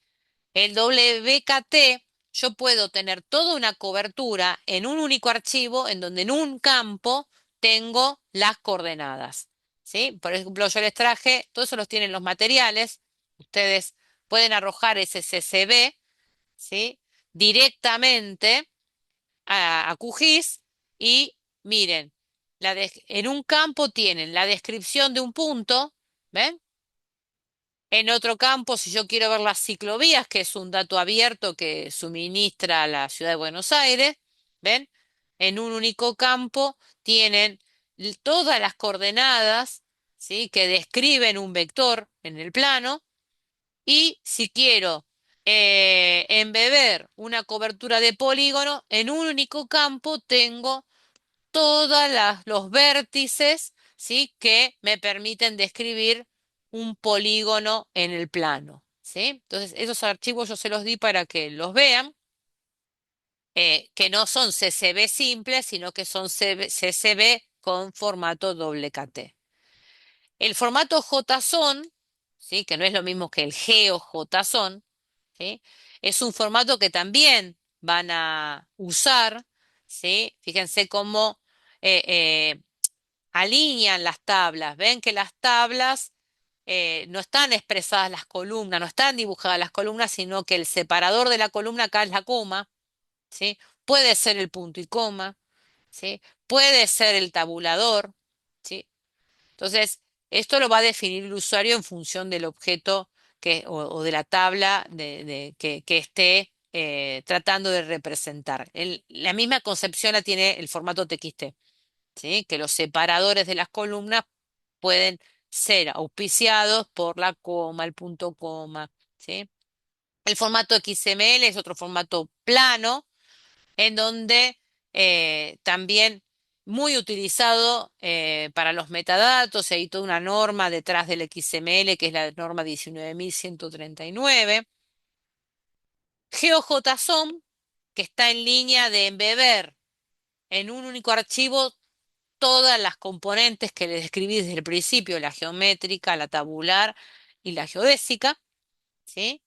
El WKT, yo puedo tener toda una cobertura en un único archivo en donde en un campo tengo las coordenadas, ¿sí? Por ejemplo, yo les traje, todo eso los tienen los materiales, ustedes pueden arrojar ese CSV, ¿sí? Directamente a QGIS y miren, en un campo tienen la descripción de un punto, ¿ven? En otro campo, si yo quiero ver las ciclovías, que es un dato abierto que suministra la ciudad de Buenos Aires, ¿ven? En un único campo tienen todas las coordenadas, ¿sí? Que describen un vector en el plano. Y si quiero embeber una cobertura de polígono, en un único campo tengo todos los vértices, ¿sí? Que me permiten describir un polígono en el plano, ¿sí? Entonces, esos archivos yo se los di para que los vean, que no son CSV simples, sino que son CSV con formato WKT. El formato JSON, ¿sí? Que no es lo mismo que el GeoJSON, ¿sí? Es un formato que también van a usar, ¿sí? Fíjense cómo eh, eh, alinean las tablas. Ven que las tablas no están expresadas las columnas, no están dibujadas las columnas, sino que el separador de la columna acá es la coma, ¿sí? Puede ser el punto y coma, ¿sí? Puede ser el tabulador, ¿sí? Entonces, esto lo va a definir el usuario en función del objeto o de la tabla que esté tratando de representar. La misma concepción la tiene el formato TXT, ¿sí? Que los separadores de las columnas pueden ser auspiciados por la coma, el punto coma, ¿sí? El formato XML es otro formato plano en donde también muy utilizado para los metadatos, hay toda una norma detrás del XML, que es la norma 19.139. GeoJSON, que está en línea de embeber en un único archivo todas las componentes que les describí desde el principio, la geométrica, la tabular y la geodésica, ¿sí?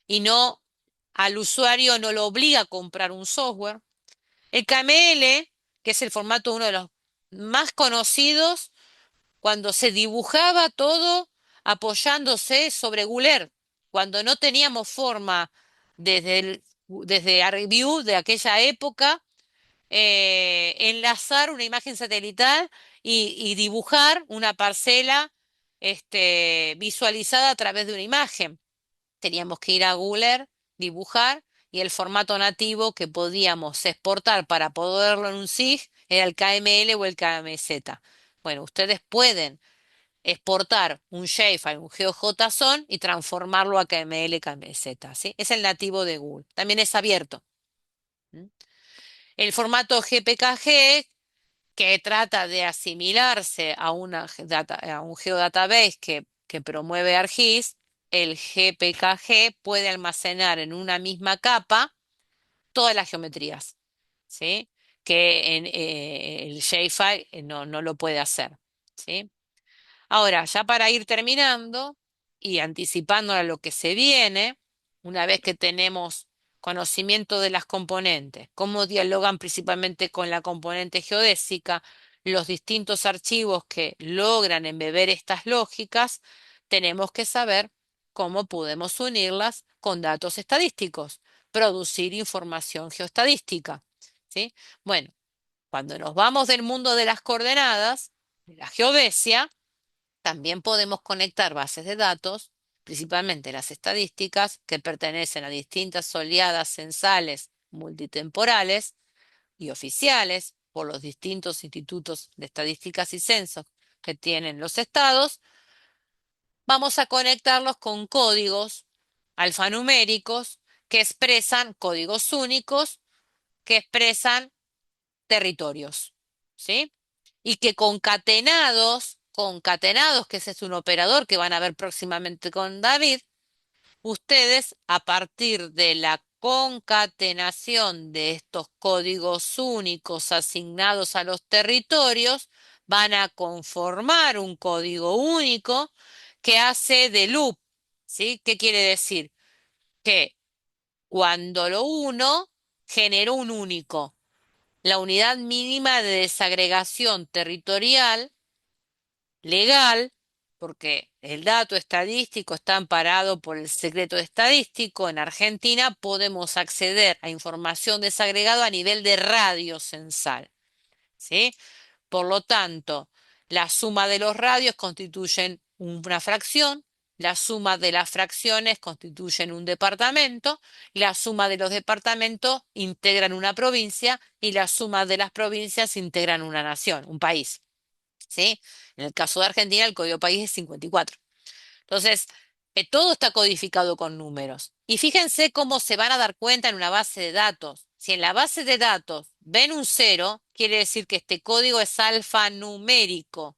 Y no, al usuario no lo obliga a comprar un software. El KML, que es el formato uno de los más conocidos, cuando se dibujaba todo apoyándose sobre Guler, cuando no teníamos forma desde ArcView de aquella época, enlazar una imagen satelital y dibujar una parcela visualizada a través de una imagen. Teníamos que ir a Guler, dibujar, y el formato nativo que podíamos exportar para poderlo en un SIG era el KML o el KMZ. Bueno, ustedes pueden exportar un shapefile, un GeoJSON y transformarlo a KML, KMZ, ¿sí? Es el nativo de Google. También es abierto. ¿Mm? El formato GPKG, que trata de asimilarse a a un geodatabase que promueve ArcGIS, el GPKG puede almacenar en una misma capa todas las geometrías, ¿sí? Que el shapefile no lo puede hacer, ¿sí? Ahora, ya para ir terminando y anticipando a lo que se viene, una vez que tenemos conocimiento de las componentes, cómo dialogan principalmente con la componente geodésica, los distintos archivos que logran embeber estas lógicas, tenemos que saber cómo podemos unirlas con datos estadísticos, producir información geoestadística, ¿sí? Bueno, cuando nos vamos del mundo de las coordenadas, de la geodesia, también podemos conectar bases de datos, principalmente las estadísticas, que pertenecen a distintas oleadas censales multitemporales y oficiales por los distintos institutos de estadísticas y censos que tienen los estados. Vamos a conectarlos con códigos alfanuméricos que expresan códigos únicos, que expresan territorios, ¿sí? Y que concatenados, que ese es un operador que van a ver próximamente con David, ustedes a partir de la concatenación de estos códigos únicos asignados a los territorios, van a conformar un código único que hace de loop, ¿sí? ¿Qué quiere decir? Que cuando lo uno generó un único, la unidad mínima de desagregación territorial legal, porque el dato estadístico está amparado por el secreto estadístico. En Argentina podemos acceder a información desagregada a nivel de radio censal, ¿sí? Por lo tanto, la suma de los radios constituyen una fracción, la suma de las fracciones constituyen un departamento, la suma de los departamentos integran una provincia y la suma de las provincias integran una nación, un país, ¿sí? En el caso de Argentina, el código país es 54. Entonces, todo está codificado con números. Y fíjense cómo se van a dar cuenta en una base de datos. Si en la base de datos ven un cero, quiere decir que este código es alfanumérico.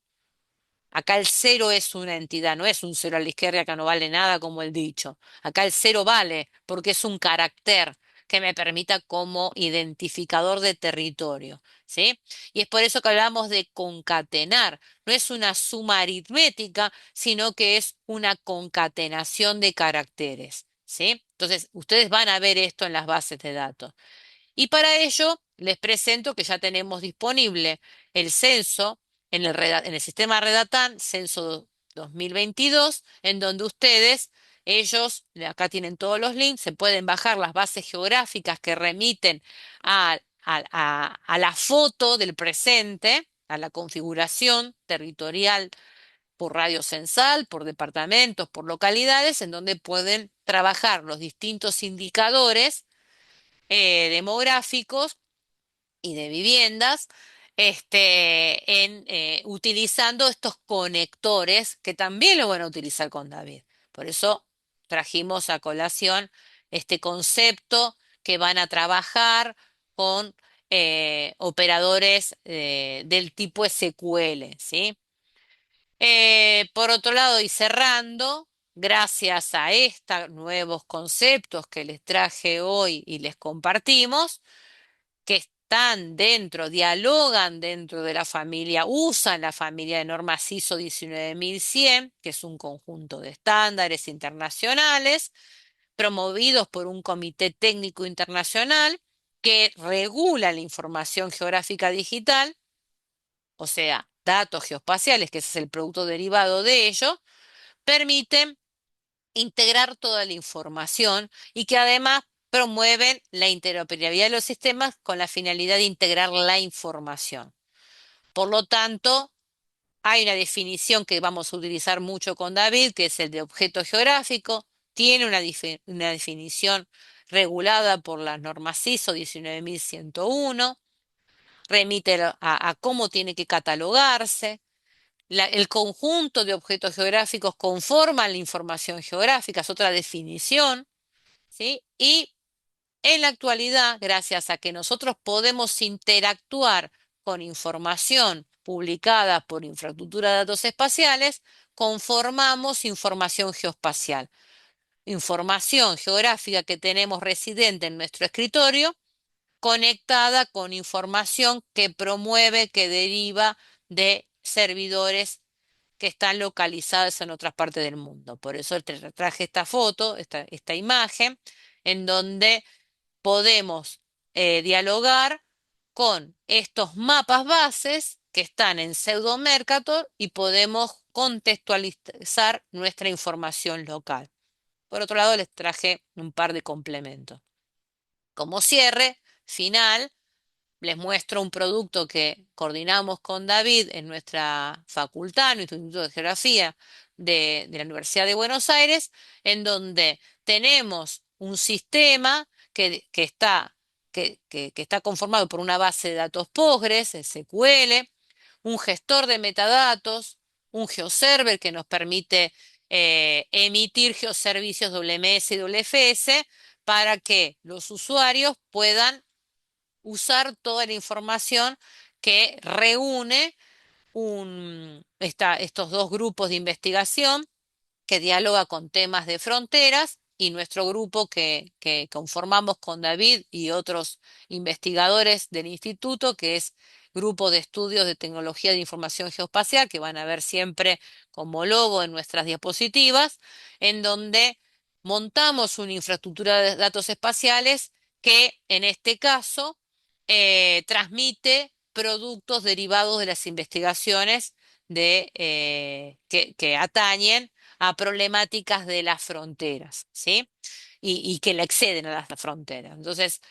Acá el cero es una entidad, no es un cero a la izquierda que no vale nada como el dicho. Acá el cero vale porque es un carácter que me permita como identificador de territorio, ¿sí? Y es por eso que hablamos de concatenar. No es una suma aritmética, sino que es una concatenación de caracteres, ¿sí? Entonces, ustedes van a ver esto en las bases de datos. Y para ello les presento que ya tenemos disponible el censo en el sistema Redatan, censo 2022, en donde ellos, acá tienen todos los links, se pueden bajar las bases geográficas que remiten a la foto del presente, a la configuración territorial por radio censal, por departamentos, por localidades, en donde pueden trabajar los distintos indicadores demográficos y de viviendas, utilizando estos conectores que también lo van a utilizar con David. Por eso trajimos a colación este concepto que van a trabajar con operadores del tipo SQL, ¿sí? Por otro lado, y cerrando, gracias a estos nuevos conceptos que les traje hoy y les compartimos, que están dentro, dialogan dentro de la familia, usan la familia de normas ISO 19100, que es un conjunto de estándares internacionales promovidos por un comité técnico internacional que regula la información geográfica digital, o sea, datos geoespaciales, que ese es el producto derivado de ello, permiten integrar toda la información y que además promueven la interoperabilidad de los sistemas con la finalidad de integrar la información. Por lo tanto, hay una definición que vamos a utilizar mucho con David, que es el de objeto geográfico. Tiene una definición regulada por las normas ISO 19101, remite a cómo tiene que catalogarse. El conjunto de objetos geográficos conforman la información geográfica, es otra definición, ¿sí? Y en la actualidad, gracias a que nosotros podemos interactuar con información publicada por infraestructura de datos espaciales, conformamos información geoespacial, información geográfica que tenemos residente en nuestro escritorio, conectada con información que promueve, que deriva de servidores que están localizados en otras partes del mundo. Por eso traje esta foto, esta imagen, en donde podemos dialogar con estos mapas bases que están en Pseudo Mercator y podemos contextualizar nuestra información local. Por otro lado, les traje un par de complementos. Como cierre final, les muestro un producto que coordinamos con David en nuestra facultad, en nuestro Instituto de Geografía de la Universidad de Buenos Aires, en donde tenemos un sistema que está conformado por una base de datos Postgres, SQL, un gestor de metadatos, un geoserver que nos permite emitir geoservicios WMS y WFS para que los usuarios puedan usar toda la información que reúne estos dos grupos de investigación que dialoga con temas de fronteras y nuestro grupo que conformamos con David y otros investigadores del instituto, que es Grupo de Estudios de Tecnología de Información Geoespacial, que van a ver siempre como logo en nuestras diapositivas, en donde montamos una infraestructura de datos espaciales que en este caso transmite productos derivados de las investigaciones que atañen a problemáticas de las fronteras, ¿sí? Y que le exceden a las fronteras. Entonces,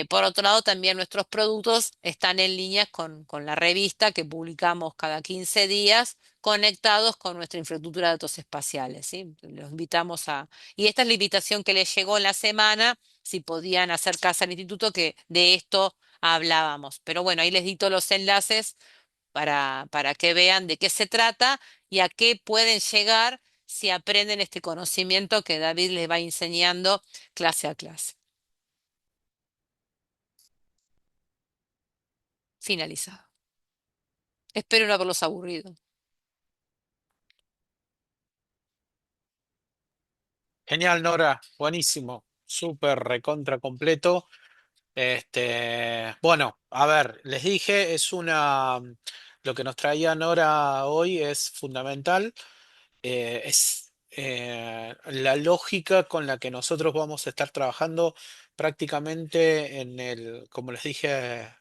por otro lado, también nuestros productos están en línea con la revista que publicamos cada 15 días, conectados con nuestra infraestructura de datos espaciales, ¿sí? Los invitamos a... Y esta es la invitación que les llegó en la semana, si podían hacer caso al instituto, que de esto hablábamos. Pero bueno, ahí les di todos los enlaces para que vean de qué se trata y a qué pueden llegar si aprenden este conocimiento que David les va enseñando clase a clase. Finalizado. Espero no haberlos aburrido.
Genial, Nora, buenísimo, súper recontra completo. Bueno, a ver, les dije, lo que nos traía Nora hoy es fundamental. Es la lógica con la que nosotros vamos a estar trabajando prácticamente como les dije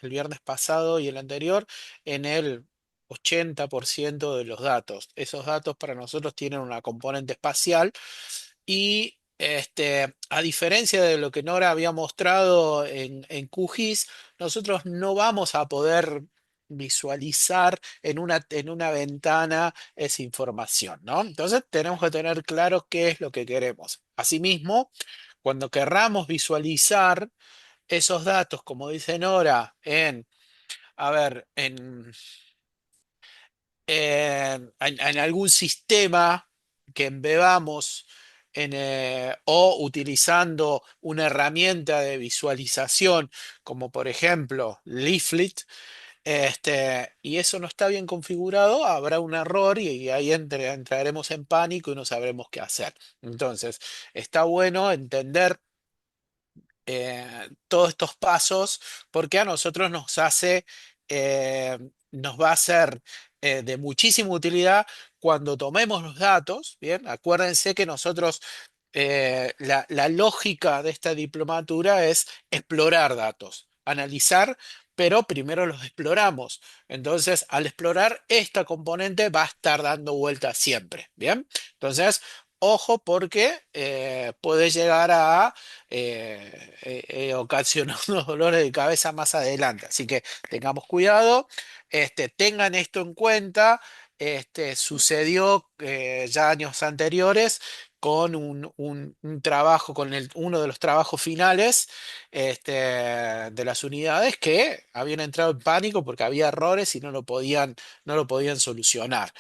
el viernes pasado y el anterior, en el 80% de los datos. Esos datos para nosotros tienen una componente espacial y a diferencia de lo que Nora había mostrado en QGIS, nosotros no vamos a poder visualizar en una ventana esa información, ¿no? Entonces tenemos que tener claro qué es lo que queremos. Asimismo, cuando querramos visualizar esos datos, como dice Nora, a ver, en algún sistema que embebamos o utilizando una herramienta de visualización, como por ejemplo Leaflet, y eso no está bien configurado, habrá un error y ahí entraremos en pánico y no sabremos qué hacer. Entonces, está bueno entender todos estos pasos porque a nosotros nos va a ser de muchísima utilidad cuando tomemos los datos. Bien, acuérdense que nosotros la lógica de esta diplomatura es explorar datos, analizar, pero primero los exploramos. Entonces, al explorar, esta componente va a estar dando vueltas siempre. Bien, entonces, ojo porque puede llegar a ocasionar unos dolores de cabeza más adelante. Así que tengamos cuidado, tengan esto en cuenta. Sucedió ya años anteriores con un trabajo, con uno de los trabajos finales de las unidades que habían entrado en pánico porque había errores y no lo podían solucionar.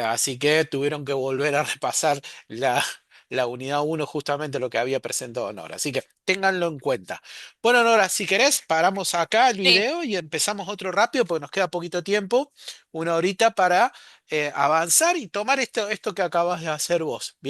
Así que tuvieron que volver a repasar la unidad uno justamente lo que había presentado Nora. Así que ténganlo en cuenta. Bueno, Nora, si querés, paramos acá el
Sí.
video y empezamos otro rápido porque nos queda poquito tiempo, una horita para avanzar y tomar esto que acabas de hacer vos. ¿Bien?